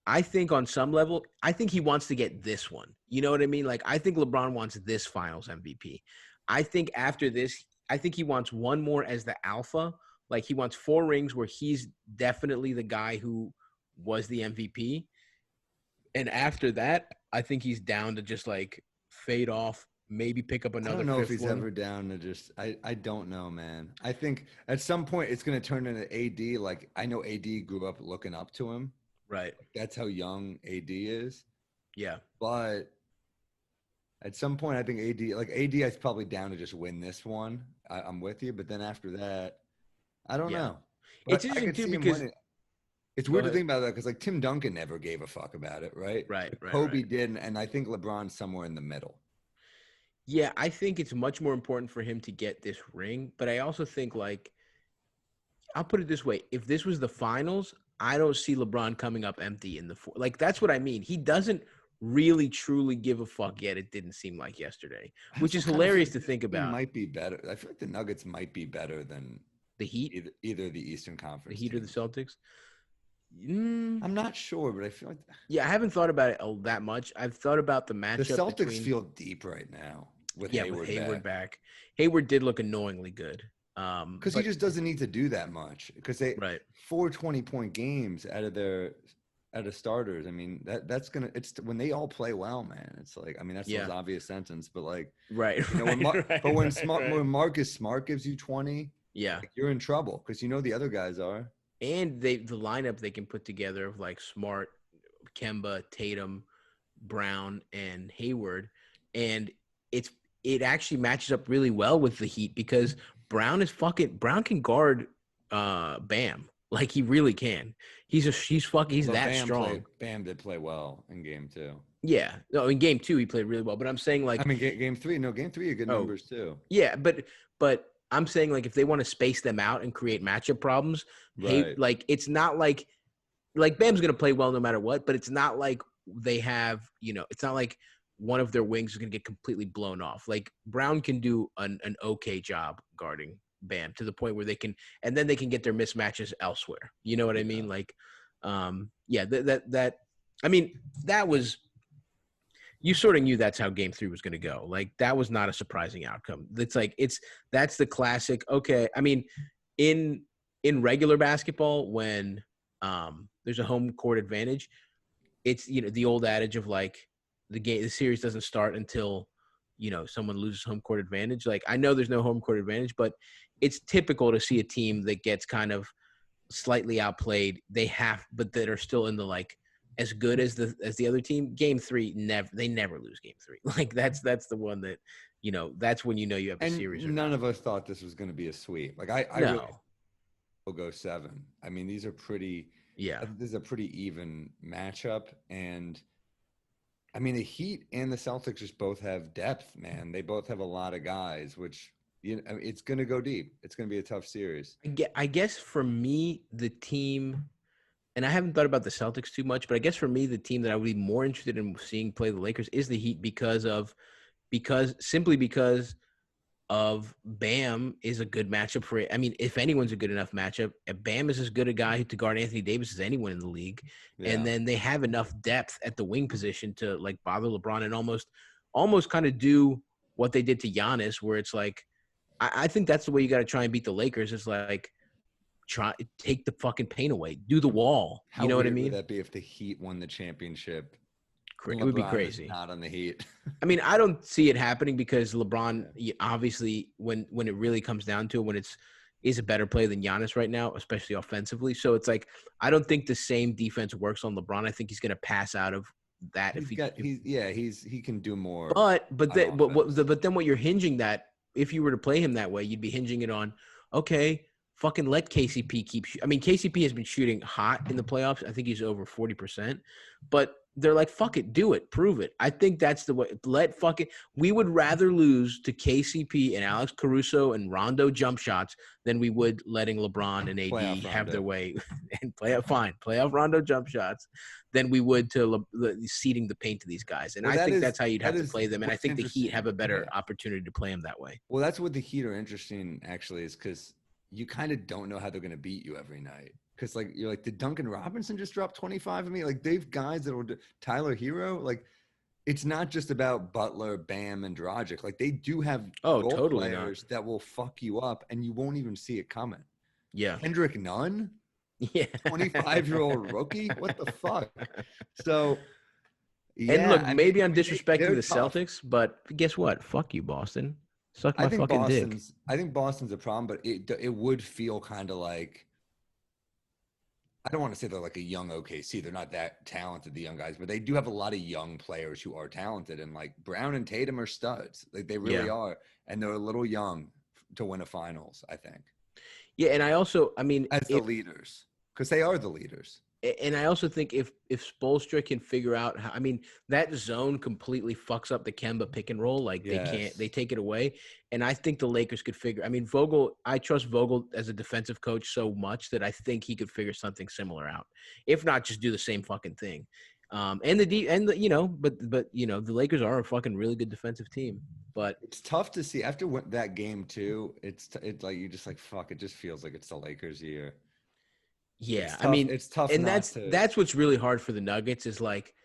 I think on some level, I think he wants to get this one. You know what I mean? Like, I think LeBron wants this finals MVP. I think after this, I think he wants one more as the alpha. Like, he wants 4 rings where he's definitely the guy who was the MVP. And after that, I think he's down to just like fade off, maybe pick up another. I don't know if he's one. ever down to just. I don't know, man. I think at some point it's going to turn into AD. Like, I know AD grew up looking up to him. Right. That's how young AD is. Yeah. But at some point, I think AD is probably down to just win this one. I'm with you. But then after that, I don't know. But it's interesting too because it's weird to think about that because like Tim Duncan never gave a fuck about it, right? Right. Kobe didn't, and I think LeBron's somewhere in the middle. Yeah, I think it's much more important for him to get this ring, but I also think like I'll put it this way, if this was the finals, I don't see LeBron coming up empty in the four. Like that's what I mean. He doesn't really truly give a fuck yet. It didn't seem like yesterday, which is hilarious to think about. Might be better. I feel like the Nuggets might be better than the Heat, either the Eastern Conference, the Heat teams. or the Celtics. I'm not sure, but I feel like I haven't thought about it that much. I've thought about the matchup. The Celtics feel deep right now with Hayward back. Hayward did look annoyingly good. Because he just doesn't need to do that much. Because they 4 20-point games out of starters. I mean that's gonna. It's when they all play well, man. It's like that's the most obvious sentence, but like when Marcus Smart gives you 20, like, you're in trouble because the other guys are. And the lineup they can put together of like Smart, Kemba, Tatum, Brown, and Hayward, and it actually matches up really well with the Heat because Brown can guard Bam. Like he really can. He's that strong. Bam did play well in game 2. Yeah. No, in game 2 he played really well. But I'm saying like game 3. No, game 3 are good numbers too. Yeah, but I'm saying like if they want to space them out and create matchup problems, like it's not like Bam's gonna play well no matter what, but it's not like they have, it's not like one of their wings is gonna get completely blown off. Like Brown can do an okay job guarding Bam to the point where they can get their mismatches elsewhere. You know what I mean? Like, that was. You sort of knew that's how game 3 was going to go. Like that was not a surprising outcome. That's the classic. Okay. I mean, in regular basketball, when there's a home court advantage, it's, the old adage of like the series doesn't start until, someone loses home court advantage. Like I know there's no home court advantage, but it's typical to see a team that gets kind of slightly outplayed. But that are still in the like, as good as the other team. Game 3, they never lose game 3. Like that's the one that, that's when you have a series. None of us thought this was going to be a sweep. Like I really will go 7. I mean, these are pretty. Yeah, this is a pretty even matchup, and I mean the Heat and the Celtics just both have depth. Man, they both have a lot of guys, which it's going to go deep. It's going to be a tough series. I guess for me, the team. And I haven't thought about the Celtics too much, but I guess for me, the team that I would be more interested in seeing play the Lakers is the Heat because of Bam is a good matchup for it. I mean, if anyone's a good enough matchup, Bam is as good a guy to guard Anthony Davis as anyone in the league. Yeah. And then they have enough depth at the wing position to like bother LeBron and almost kind of do what they did to Giannis, where it's like, I think that's the way you got to try and beat the Lakers is like, take the fucking pain away, do the wall. How you know what I weird mean? would that be if the Heat won the championship? It would be LeBron crazy. is not on the Heat. I mean, I don't see it happening because LeBron, obviously, when it really comes down to it, when is a better player than Giannis right now, especially offensively. So it's like, I don't think the same defense works on LeBron. I think he's going to pass out of that. He can do more. But then what you're hinging that, if you were to play him that way, you'd be hinging it on, okay, fucking let KCP keep. I mean, KCP has been shooting hot in the playoffs. I think he's over 40%, but they're like, fuck it, do it, prove it. I think that's the way. We would rather lose to KCP and Alex Caruso and Rondo jump shots than we would letting LeBron and AD have their way and playoff Rondo jump shots than we would to ceding the paint to these guys. And I think that's how you'd have to play them. And I think the Heat have a better opportunity to play them that way. Well, that's what the Heat are interesting, actually, is because you kind of don't know how they're going to beat you every night. Because, like, you're like, did Duncan Robinson just drop 25 on me? Like, they've guys that will do Tyler Hero. Like, it's not just about Butler, Bam, and Dragic. Like, they do have players that will fuck you up, and you won't even see it coming. Yeah. Kendrick Nunn? Yeah. 25-year-old rookie? What the fuck? So, yeah. And look, maybe I'm disrespecting the Celtics, but guess what? Fuck you, Boston. Suck my fucking dick. I think Boston's a problem, but it would feel kind of like, I don't want to say they're like a young OKC. They're not that talented, the young guys, but they do have a lot of young players who are talented. And like Brown and Tatum are studs. Like they really are. And they're a little young to win a finals, I think. Yeah. And I also, as the leaders, because they are the leaders. And I also think if Spoelstra can figure out how, that zone completely fucks up the Kemba pick and roll. Like they take it away. And I think the Lakers could figure, Vogel, I trust Vogel as a defensive coach so much that I think he could figure something similar out. If not, just do the same fucking thing. But the Lakers are a fucking really good defensive team. But it's tough to see after that game too. It's like, you just like, fuck, it just feels like it's the Lakers' year. Yeah, it's tough. And that's what's really hard for the Nuggets is like,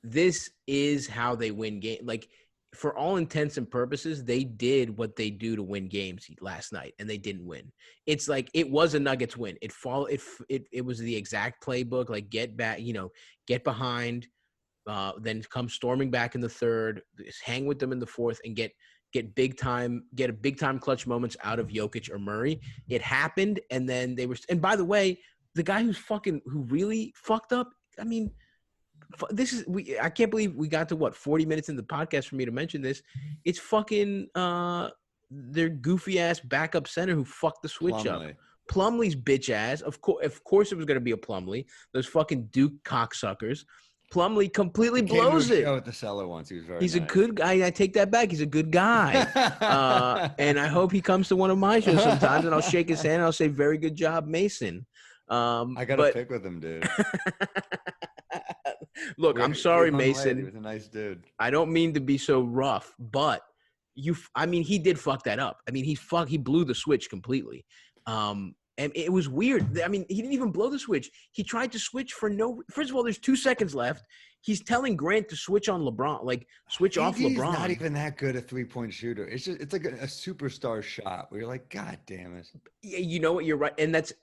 this is how they win games. Like, for all intents and purposes, they did what they do to win games last night, and they didn't win. It's like, it was a Nuggets win. It was the exact playbook. Like, get back, get behind, then come storming back in the third, hang with them in the fourth, and get a big time clutch moments out of Jokic or Murray. It happened, and then they were. And by the way, the guy who really fucked up. I can't believe we got to 40 minutes in the podcast for me to mention this. It's fucking their goofy ass backup center who fucked the switch up. Plumlee's bitch ass. Of course, it was gonna be a Plumlee. Those fucking Duke cocksuckers. Plumlee completely blows it. At the cellar once. He's a good guy. I take that back. He's a good guy. And I hope he comes to one of my shows sometimes, and I'll shake his hand and I'll say, very good job, Mason. I got to pick with him, dude. Look, I'm sorry, Mason. He was a nice dude. I don't mean to be so rough, but he did fuck that up. He blew the switch completely. And it was weird. He didn't even blow the switch. He tried to switch first of all, there's 2 seconds left. He's telling Grant to switch on LeBron, like switch off LeBron. He's not even that good a 3-point shooter. It's like a superstar shot where you're like, God damn it. Yeah, you know what? You're right. And that's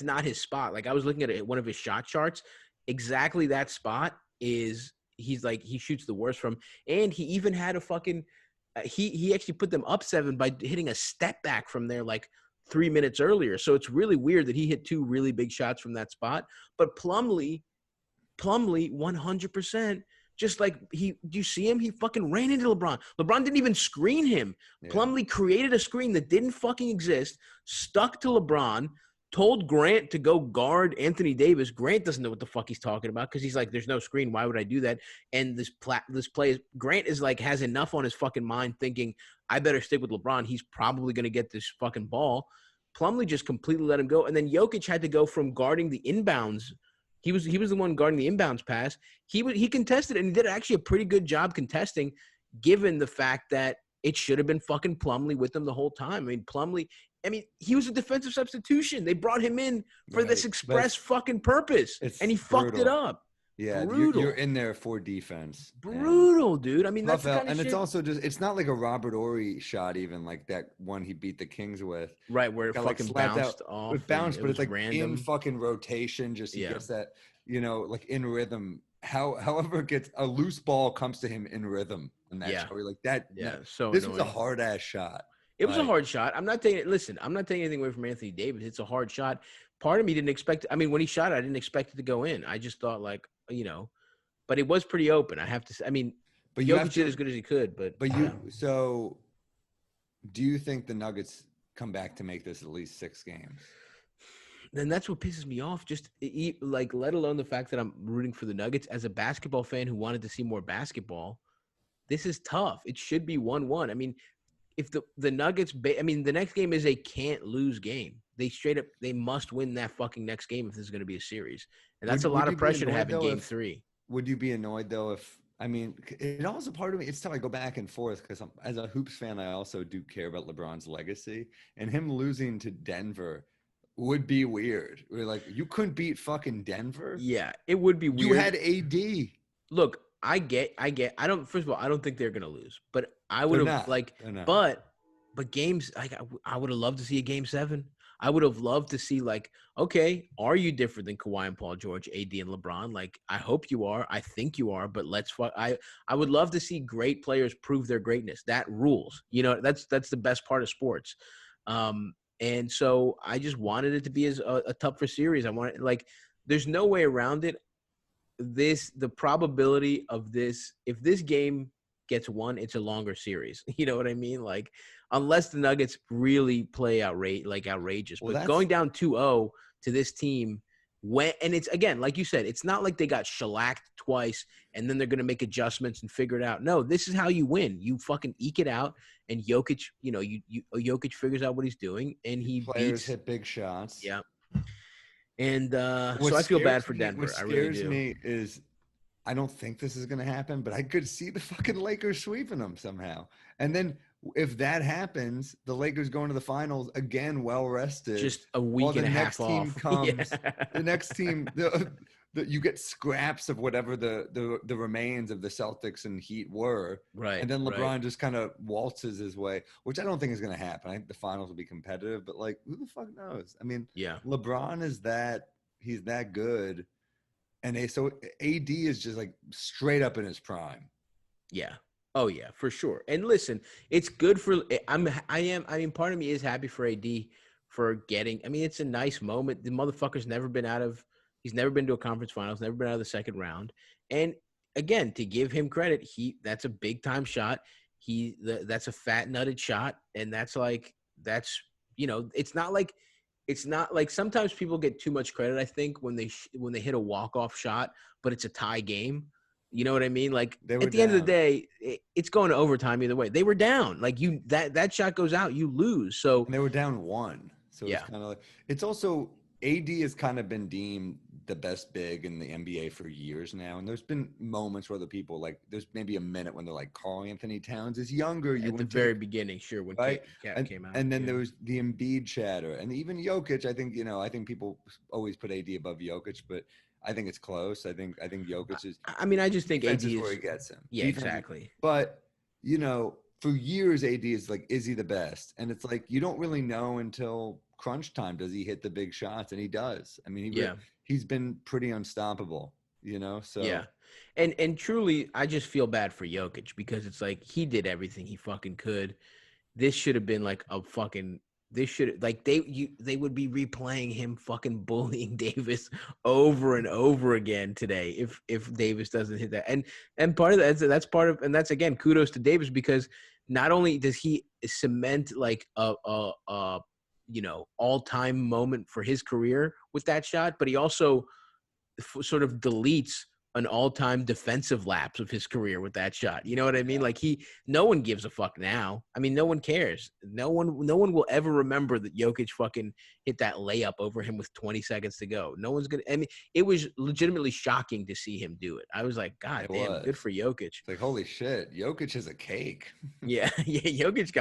not his spot. Like, I was looking at one of his shot charts. Exactly that spot he shoots the worst from. And he even had a fucking, he actually put them up 7 by hitting a step back from there, like 3 minutes earlier. So it's really weird that he hit 2 really big shots from that spot. But Plumlee 100%, just like do you see him? He fucking ran into LeBron. LeBron didn't even screen him. Yeah. Plumlee created a screen that didn't fucking exist, stuck to LeBron, told Grant to go guard Anthony Davis. Grant doesn't know what the fuck he's talking about because he's like, there's no screen. Why would I do that? And this play, Grant is like, has enough on his fucking mind thinking, I better stick with LeBron. He's probably going to get this fucking ball. Plumlee just completely let him go. And then Jokic had to go from guarding the inbounds. He was the one guarding the inbounds pass. He contested it, and he did actually a pretty good job contesting, given the fact that it should have been fucking Plumlee with them the whole time. Plumlee, he was a defensive substitution. They brought him in for this express fucking purpose, and he fucked it up. Yeah, Brutal. you're in there for defense. Brutal, dude. I mean, that's the kind of and shit. it's also just, it's not like a Robert Horry shot, even like that one he beat the Kings with. Right, where it fucking bounced off. It bounced, but it it's like random. in fucking rotation. Just he gets that, like in rhythm. However it gets, a loose ball comes to him in rhythm. And that's how we like that. Yeah, no, so this annoying. was a hard ass shot. It was a hard shot. I'm not taking it. Listen, I'm not taking anything away from Anthony Davis. It's a hard shot. Part of me didn't expect. I mean, when he shot it, I didn't expect it to go in. I just thought like, but it was pretty open. I have to say. I mean, but Jokic did as good as he could. But so do you think the Nuggets come back to make this at least 6 games? Then that's what pisses me off. Just like, let alone the fact that I'm rooting for the Nuggets as a basketball fan who wanted to see more basketball. This is tough. It should be 1-1. I mean, if the Nuggets, the next game is a can't lose game. They must win that fucking next game if this is going to be a series. And that's a lot of pressure to have in game 3. Would you be annoyed though if, I mean, it also part of me, it's tough. I go back and forth because as a hoops fan, I also do care about LeBron's legacy, and him losing to Denver would be weird. We're like, you couldn't beat fucking Denver. Yeah, it would be weird. You had AD. Look, I get. First of all, I don't think they're gonna lose, but I would have but games like I would have loved to see a game 7. I would have loved to see like, okay, are you different than Kawhi and Paul George, AD and LeBron? Like, I hope you are. I think you are. But I would love to see great players prove their greatness. That rules. That's the best part of sports. And so I just wanted it to be a tougher series. I wanted, like, there's no way around it. The probability of this, if this game gets won, it's a longer series. You know what I mean? Like, unless the Nuggets really play outrageous. But going down 2-0 to this team, and it's, again, like you said, it's not like they got shellacked twice and then they're going to make adjustments and figure it out. No, this is how you win. You fucking eke it out, and Jokic, Jokic figures out what he's doing, and players hit big shots. Yeah. And so I feel bad for Denver. What scares me is I don't think this is going to happen, but I could see the fucking Lakers sweeping them somehow. And then if that happens, the Lakers going to the finals again, well rested. Just a week and a half off. The next team comes. The next team, you get scraps of whatever the remains of the Celtics and Heat were. Right. And then LeBron just kind of waltzes his way, which I don't think is going to happen. I think the finals will be competitive, but like, who the fuck knows? I mean, LeBron he's that good. And so AD is just like straight up in his prime. Yeah. Oh yeah, for sure. And listen, it's good for part of me is happy for AD for getting. I mean, it's a nice moment. The motherfucker's he's never been to a conference finals, never been out of the second round. And again, to give him credit, that's a big time shot. That's a fat nutted shot, and it's not like sometimes people get too much credit, I think, when they hit a walk-off shot, but it's a tie game. You know what I mean? Like, at the end of the day, it's going to overtime either way. They were down. Like, that shot goes out, you lose. So and they were down 1. So it's kind of like, it's also, AD has kind of been deemed the best big in the NBA for years now. And there's been moments where the people, like, there's maybe a minute when they're like, Karl Anthony Towns is younger. At the very beginning, sure, when Cat came out. And then there was the Embiid chatter. And even Jokic, I think people always put AD above Jokic, but I think it's close. I think Jokic is. I mean, I just think AD is where he gets him. Yeah, exactly. But, for years, AD is like, is he the best? And it's like, you don't really know until crunch time. Does he hit the big shots? And he does. I mean, he's been pretty unstoppable, So yeah. And truly, I just feel bad for Jokic because it's like he did everything he fucking could. This should have been like they would be replaying him fucking bullying Davis over and over again today if Davis doesn't hit that. And part of that's part of, and that's, again, kudos to Davis, because not only does he cement like a all-time moment for his career with that shot, but he also sort of deletes an all-time defensive lapse of his career with that shot. You know what I mean? Like, no one gives a fuck now. I mean, no one cares. No one will ever remember that Jokic fucking hit that layup over him with 20 seconds to go. No one's gonna. I mean, it was legitimately shocking to see him do it. I was like, God damn, good for Jokic. It's like, holy shit, Jokic is a cake. Yeah, Jokic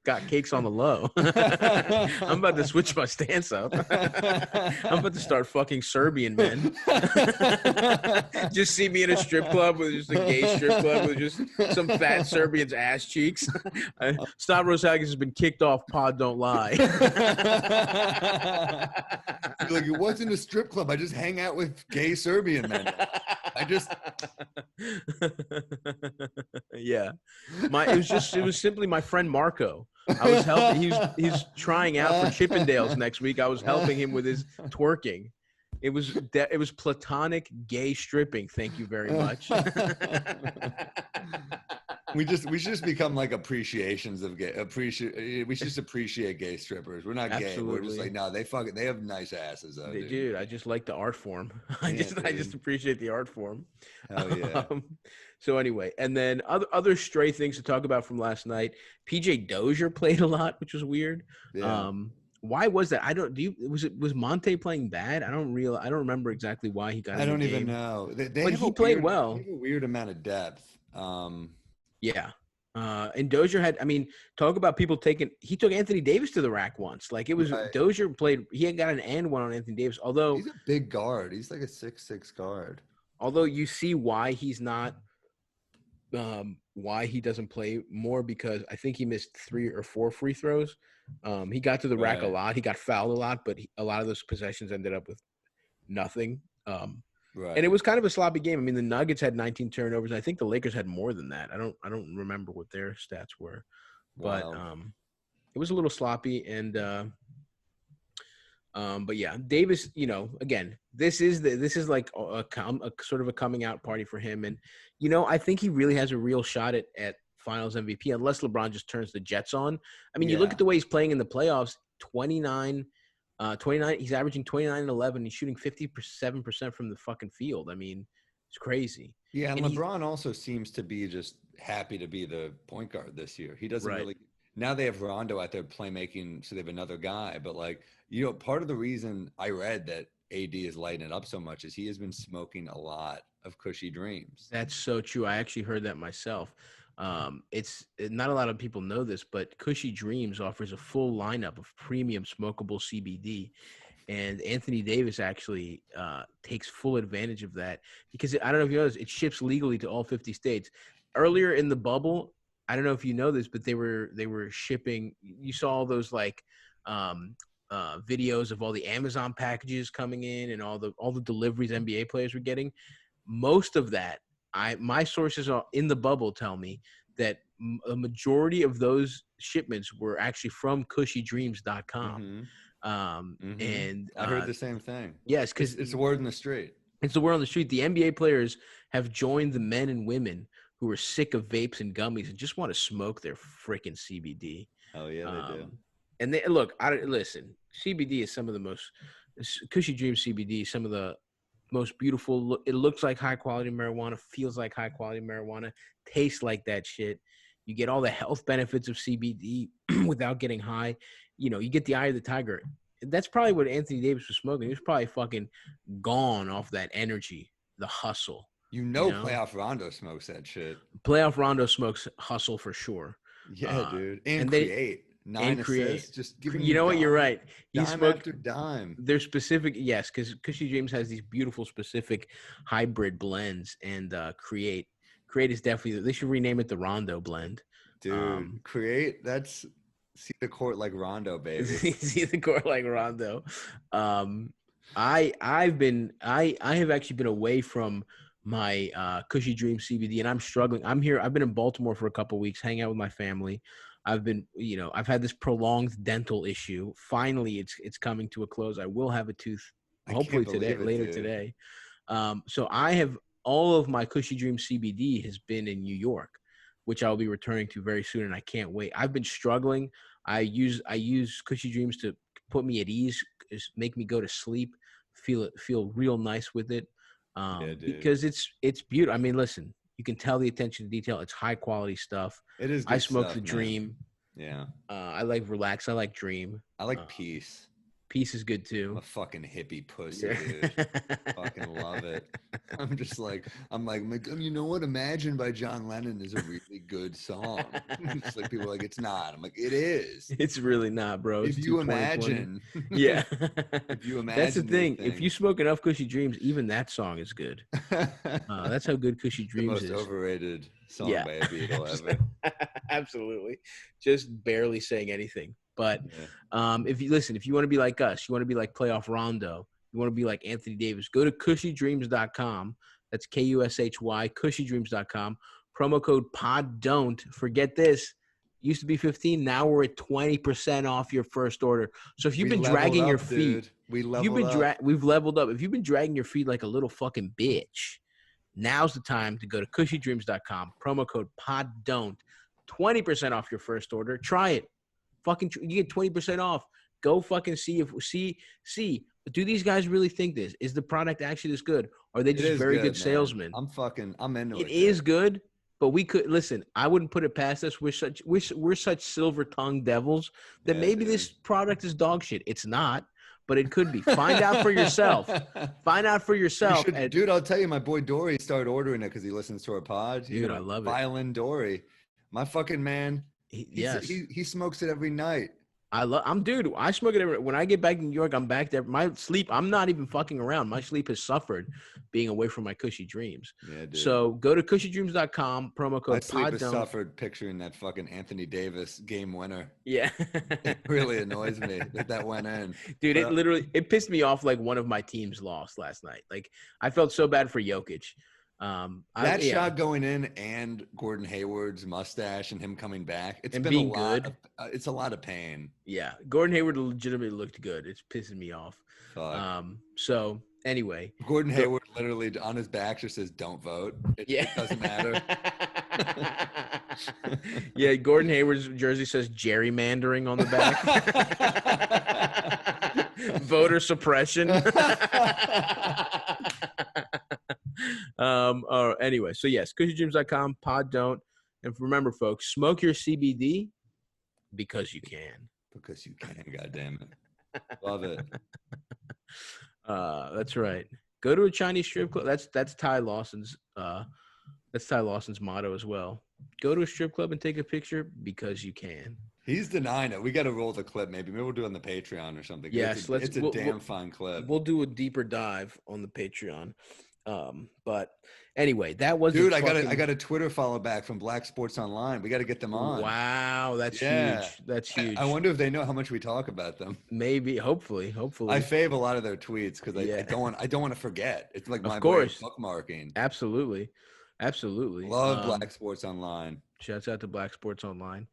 got cakes on the low. I'm about to switch my stance up. I'm about to start fucking Serbian men. just see me in a strip club with just a gay strip club with just some fat Serbian's ass cheeks. Stavros Haggis has been kicked off Pod Don't Lie. You're like, it wasn't a strip club. I just hang out with gay Serbian men. Yeah. It was simply my friend Marco. I was helping. He's trying out for Chippendales next week. I was helping him with his twerking. It was platonic gay stripping. Thank you very much. We should just become like appreciations of gay. We should just appreciate gay strippers. We're not gay. We're just like, no, they have nice asses though, dude. I just like the art form. I just appreciate the art form. Hell yeah. So anyway, and then other stray things to talk about from last night. PJ Dozier played a lot, which was weird. Yeah. Why was that? Was Monte playing bad? I don't remember exactly why he got. I don't even know. But he played well. They have a weird amount of depth. Yeah. And Dozier talk about people he took Anthony Davis to the rack once. Like it was right. Dozier he had got an and one on Anthony Davis. Although he's a big guard. He's like a 6'6" guard. Although you see why he's not, why he doesn't play more, because I think he missed 3 or 4 free throws. He got to the rack a lot. He got fouled a lot, but a lot of those possessions ended up with nothing. And it was kind of a sloppy game. I mean, the Nuggets had 19 turnovers. I think the Lakers had more than that. I don't remember what their stats were, but it was a little sloppy. And but yeah, Davis. Again, this is like a sort of a coming out party for him. And I think he really has a real shot at Finals MVP, unless LeBron just turns the Jets on. I mean, you look at the way he's playing in the playoffs. 29. He's averaging 29 and 11. He's shooting 57% from the fucking field. I mean, it's crazy. Yeah, and LeBron also seems to be just happy to be the point guard this year. He doesn't really. Now they have Rondo out there playmaking, so they have another guy. But part of the reason I read that AD is lighting it up so much is he has been smoking a lot of cushy dreams. That's so true. I actually heard that myself. It's not a lot of people know this, but Cushy Dreams offers a full lineup of premium smokable CBD, and Anthony Davis actually takes full advantage of that, because I don't know if you noticed, it ships legally to all 50 states. Earlier in the bubble, I don't know if you know this, but they were shipping. You saw all those videos of all the Amazon packages coming in and all the deliveries NBA players were getting. Most of that. My sources in the bubble tell me that a majority of those shipments were actually from cushydreams.com. And I heard the same thing. Yes, because it's the word in the street. It's the word on the street. The NBA players have joined the men and women who are sick of vapes and gummies and just want to smoke their freaking CBD. Oh yeah, they do. And listen, CBD is some of the most Cushy Dreams CBD, some of the most beautiful. It looks like high quality marijuana, feels like high quality marijuana, tastes like that shit. You get all the health benefits of CBD without getting high. You get the eye of the tiger. That's probably what Anthony Davis was smoking. He was probably fucking gone off that energy, the hustle. Playoff Rondo smokes that shit. Playoff Rondo smokes hustle for sure. Yeah, dude. And create. 9 assists. Just give me what? You're right. He smoked after dime. They're specific, yes, because Cushy James has these beautiful, specific hybrid blends, and Create is definitely. They should rename it the Rondo blend. Dude, Create. That's see the court like Rondo, baby. See the court like Rondo. I have actually been away from my Cushy Dream CBD, and I'm struggling. I'm here. I've been in Baltimore for a couple of weeks, hanging out with my family. I've had this prolonged dental issue. Finally, it's coming to a close. I will have a tooth, hopefully later today. So I have all of my Cushy Dream CBD has been in New York, which I'll be returning to very soon, and I can't wait. I've been struggling. I use Cushy Dreams to put me at ease, make me go to sleep, feel real nice with it, because it's beautiful. I mean, listen. You can tell the attention to detail. It's high quality stuff. It is. I smoke stuff, the Dream. Yeah. I like Relax. I like Dream. I like Peace. Peace is good I'm too. a fucking hippie pussy, dude. Fucking love it. I'm like, you know what? Imagine by John Lennon is a really good song. It's like people are like, it's not. I'm like, it is. It's really not, bro. It's If you 2020. imagine, Yeah. if you That's the imagine these thing. If you things. smoke enough Cushy Dreams, even that song is good. That's how good Cushy The Dreams most is. overrated song Yeah. by a Beatle ever. Absolutely. Just barely saying anything. But Yeah. if you listen, if you want to be like us, you want to be like Playoff Rondo, you want to be like Anthony Davis, go to cushydreams.com. That's KUSHY, cushydreams.com. Promo code POD don't. Forget this. Used to be 15. Now we're at 20% off your first order. So if you've been dragging your feet, dude. We leveled up. we've leveled up. If you've been dragging your feet like a little fucking bitch, now's the time to go to cushydreams.com. Promo code POD don't. 20% off your first order. Try it. Fucking, you get 20% off. Go fucking see do these guys really think this? Is the product actually this good? Or are they just very good salesmen? I'm into it. It is good, but we could listen. I wouldn't put it past us. We're such silver-tongued devils that maybe this product is dog shit. It's not, but it could be. Find out for yourself. Find out for yourself. Dude, I'll tell you, my boy Dory started ordering it because he listens to our pod. Dude, I love it. Violin Dory, my fucking man. He smokes it every night. I smoke it when I get back in New York. I'm back there. My sleep, I'm not even fucking around. My sleep has suffered being away from my Cushy Dreams. Yeah, dude. So go to cushydreams.com, promo code my sleep has POD suffered picturing that fucking Anthony Davis game winner. Yeah. It really annoys me that went in. Dude, it pissed me off like one of my teams lost last night. Like I felt so bad for Jokic. Shot going in and Gordon Hayward's mustache and him coming back. It's been being a lot good. It's a lot of pain. Yeah, Gordon Hayward legitimately looked good. It's pissing me off. Fuck. So anyway, Gordon Hayward literally on his back just says "Don't vote." It doesn't matter. Yeah, Gordon Hayward's jersey says gerrymandering on the back. Voter suppression. Anyway, so yes, cushydreams.com, pod don't. And remember, folks, smoke your CBD because you can. Because you can, goddamn it. Love it. That's right. Go to a Chinese strip club. That's Ty Lawson's motto as well. Go to a strip club and take a picture because you can. He's denying it. We got to roll the clip. Maybe we'll do it on the Patreon or something. Yes, it's a damn fine clip. We'll do a deeper dive on the Patreon. But anyway, that was dude. I got a Twitter follow back from Black Sports Online. We got to get them on. Wow, that's huge. That's huge. I wonder if they know how much we talk about them. Maybe, hopefully. I fave a lot of their tweets because I don't want to forget. It's like my way of bookmarking. Absolutely. Love Black Sports Online. Shouts out to Black Sports Online.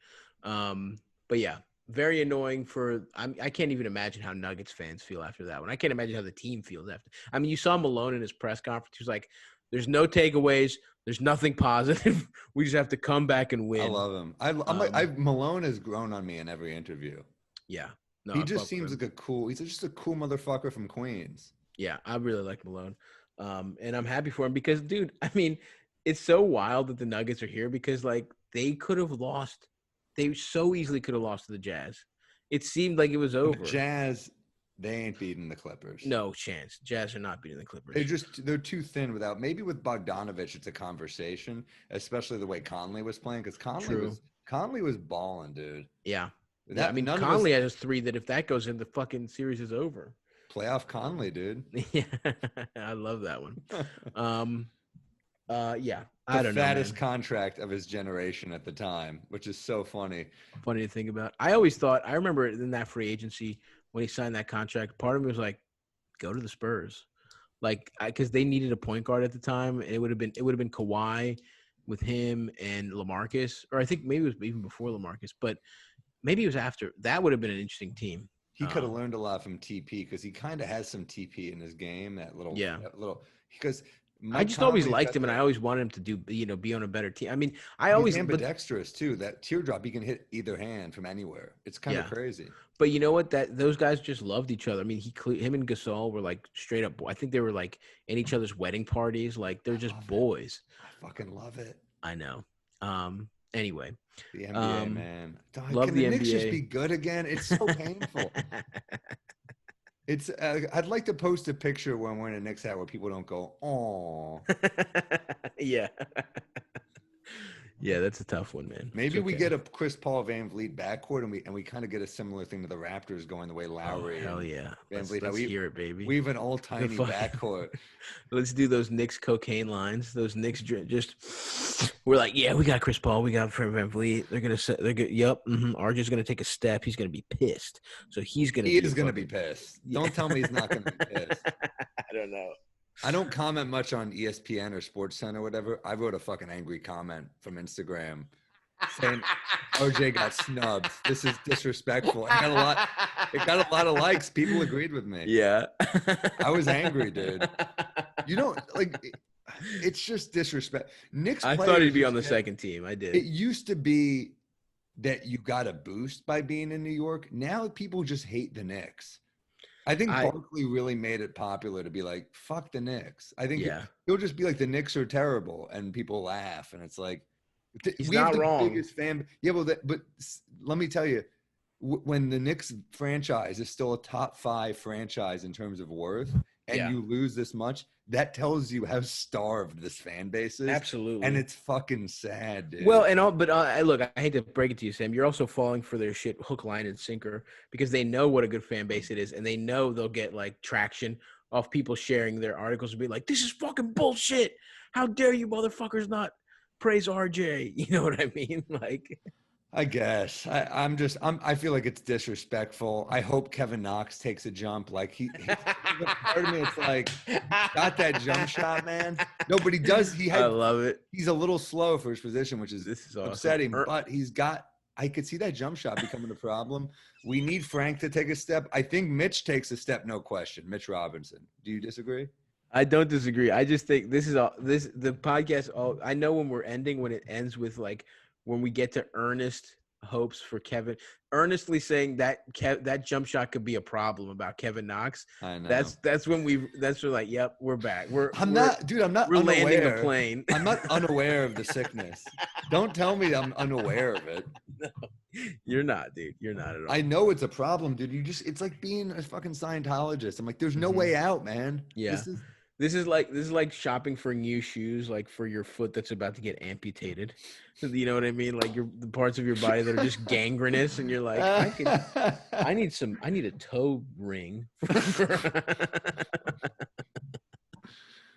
But yeah, very annoying I can't even imagine how Nuggets fans feel after that one. I can't imagine how the team feels after. I mean, you saw Malone in his press conference. He was like, there's no takeaways. There's nothing positive. We just have to come back and win. I love him. Malone has grown on me in every interview. Yeah. No, he just seems like he's just a cool motherfucker from Queens. Yeah, I really like Malone. And I'm happy for him because, dude, I mean, it's so wild that the Nuggets are here because, like, they could have lost. They so easily could have lost to the Jazz. It seemed like it was over. The Jazz, they ain't beating the Clippers. No chance. Jazz are not beating the Clippers. They're too thin without. Maybe with Bogdanovich, it's a conversation, especially the way Conley was playing because Conley was balling, dude. Yeah. Conley has 3 that if that goes in, the fucking series is over. Playoff Conley, dude. Yeah, I love that one. Yeah, I don't know. The fattest contract of his generation at the time, which is so funny. Funny to think about. I remember in that free agency when he signed that contract, part of me was like, go to the Spurs. Like, because they needed a point guard at the time. It would have been Kawhi with him and LaMarcus, or I think maybe it was even before LaMarcus, but maybe it was after. That would have been an interesting team. He could have learned a lot from TP because he kind of has some TP in his game. Because I just always liked him, and I always wanted him to be on a better team. I mean, he's ambidextrous too. That teardrop, he can hit either hand from anywhere. It's kind of crazy. But you know what? Those guys just loved each other. I mean, him and Gasol were like straight up. I think they were like in each other's wedding parties. Like they're just boys. I fucking love it. I know. Anyway, the NBA, man. Love can the Knicks NBA. Just be good again. It's so painful. It's. I'd like to post a picture when we're in a Knicks hat where people don't go, "Oh." Yeah. Yeah, that's a tough one, man. Maybe It's we okay. get a Chris Paul Van Vliet backcourt, and we kind of get a similar thing to the Raptors going the way Oh, Lowry hell and yeah. Van Vliet. Let's hear it, baby. We have an all tiny fucking- backcourt. Let's do those Knicks cocaine lines. Those Knicks just we're like, yeah, we got Chris Paul, we got Fred Van Vliet. They're gonna say, yep. RJ's gonna take a step. He's gonna be pissed. So he's gonna. He is gonna be pissed. Yeah. Don't tell me he's not gonna be pissed. I don't know. I don't comment much on ESPN or Sports Center or whatever. I wrote a fucking angry comment from Instagram saying RJ got snubbed. This is disrespectful. It got a lot of likes. People agreed with me. Yeah. I was angry, dude. You don't like. It's just disrespect. Knicks. I thought he'd be on the second team. I did. It used to be that you got a boost by being in New York. Now people just hate the Knicks. I think Barkley really made it popular to be like, fuck the Knicks. I think he'll just be like, the Knicks are terrible, and people laugh, and it's like, he's not wrong. Biggest fan. Yeah, well, but let me tell you, when the Knicks franchise is still a top 5 franchise in terms of worth, and you lose this much, that tells you how starved this fan base is. Absolutely. And it's fucking sad, dude. Well, but look, I hate to break it to you, Sam. You're also falling for their shit hook, line, and sinker because they know what a good fan base it is, and they know they'll get like traction off people sharing their articles and be like, "This is fucking bullshit. How dare you, motherfuckers, not praise RJ?" You know what I mean? Like, I guess I feel like it's disrespectful. I hope Kevin Knox takes a jump. Like part of me, it's like, got that jump shot, man. No, but he does. I love it. He's a little slow for his position, which is upsetting. Awesome. But I could see that jump shot becoming a problem. We need Frank to take a step. I think Mitch takes a step, no question. Mitch Robinson. Do you disagree? I don't disagree. I just think the podcast. I know when we're ending, when it ends with like, when we get to earnest hopes for Kevin, earnestly saying that that jump shot could be a problem about Kevin Knox. I know. That's when we're like, yep, we're back. I'm not We're landing the plane. I'm not unaware of the sickness. Don't tell me I'm unaware of it. No, you're not, dude. You're not at all. I know it's a problem, dude. It's like being a fucking Scientologist. I'm like, there's no way out, man. Yeah. This is like shopping for new shoes, like for your foot that's about to get amputated. You know what I mean? Like the parts of your body that are just gangrenous, and you're like, I need a toe ring.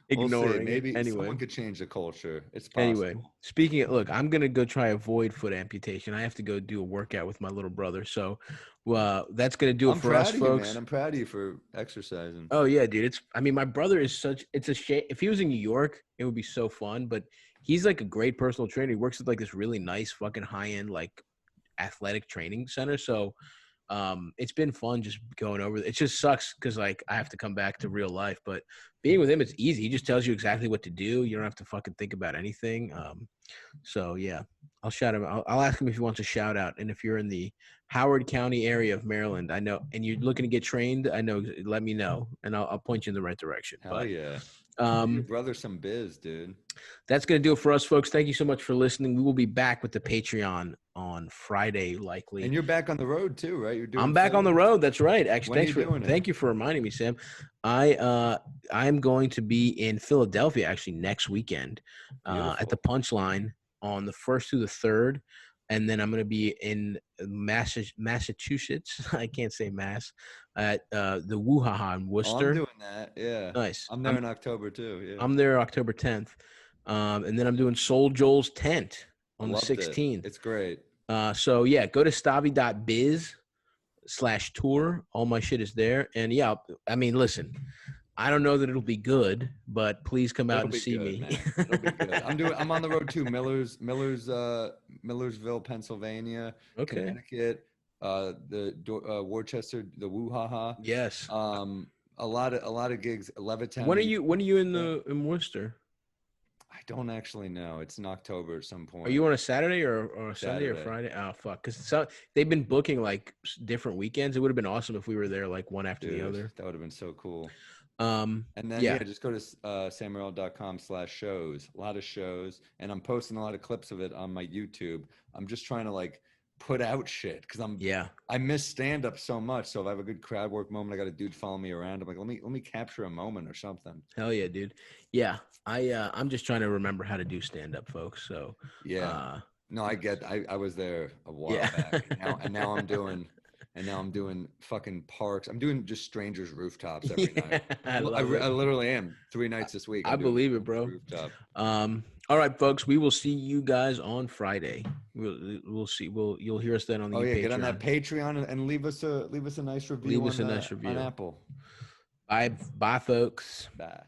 Ignoring. Maybe anyway. Someone could change the culture. It's possible. Anyway, speaking of, look, I'm gonna go try avoid foot amputation. I have to go do a workout with my little brother. So, that's gonna do it for us, folks. Man. I'm proud of you for exercising. Oh yeah, dude. My brother is it's a shame. If he was in New York, it would be so fun. But he's like a great personal trainer. He works at like this really nice fucking high end like athletic training center. So, it's been fun just going over. It just sucks because like I have to come back to real life, but being with him, it's easy. He just tells you exactly what to do. You don't have to fucking think about anything. So yeah, I'll shout him. I'll ask him if he wants a shout out. And if you're in the Howard County area of Maryland, I know, and you're looking to get trained, I know, let me know and I'll point you in the right direction. Hell yeah. Your brother's some biz, dude. That's going to do it for us, folks. Thank you so much for listening. We will be back with the Patreon on Friday, likely. And you're back on the road too, right? I'm back on the road. That's right. Actually, thank you for reminding me, Sam. I'm going to be in Philadelphia actually next weekend at the Punchline on the 1st through the 3rd. And then I'm going to be in Massachusetts. I can't say Mass at the Woo-Ha-Ha in Worcester. Oh, I'm doing that. Yeah. Nice. I'm there in October too. Yeah. I'm there October 10th. And then I'm doing Soul Joel's Tent on the 16th. It's great. So yeah, go to stavi.biz/tour. All my shit is there. And yeah, I mean, listen, I don't know that it'll be good, but please come out and see me. It'll be good. I'm on the road too. Millersville, Pennsylvania, Connecticut, the Worcester, the Woo-Ha-Ha. Yes. A lot of gigs. Levittown. When are you in Worcester? I don't actually know. It's in October at some point. Are you on a Saturday or a Sunday or Friday? Oh fuck, because they've been booking like different weekends. It would have been awesome if we were there like one after the other. That would have been so cool. And then just go to samuel.com/shows. A lot of shows, and I'm posting a lot of clips of it on my YouTube. I'm just trying to like put out shit because I miss stand up so much. So if I have a good crowd work moment, I got a dude follow me around. I'm like, let me capture a moment or something. Hell yeah, dude. Yeah, I'm just trying to remember how to do stand up, folks. So yeah, no, I was there a while back, and now I'm doing fucking parks. I'm doing just strangers' rooftops every night. I love it. I literally am 3 nights this week. I believe it, bro. Rooftop. All right, folks. We will see you guys on Friday. We'll see. You'll hear us then on the Patreon. Get on that Patreon and leave us a nice review. Leave us a nice review on Apple. Bye, folks. Bye.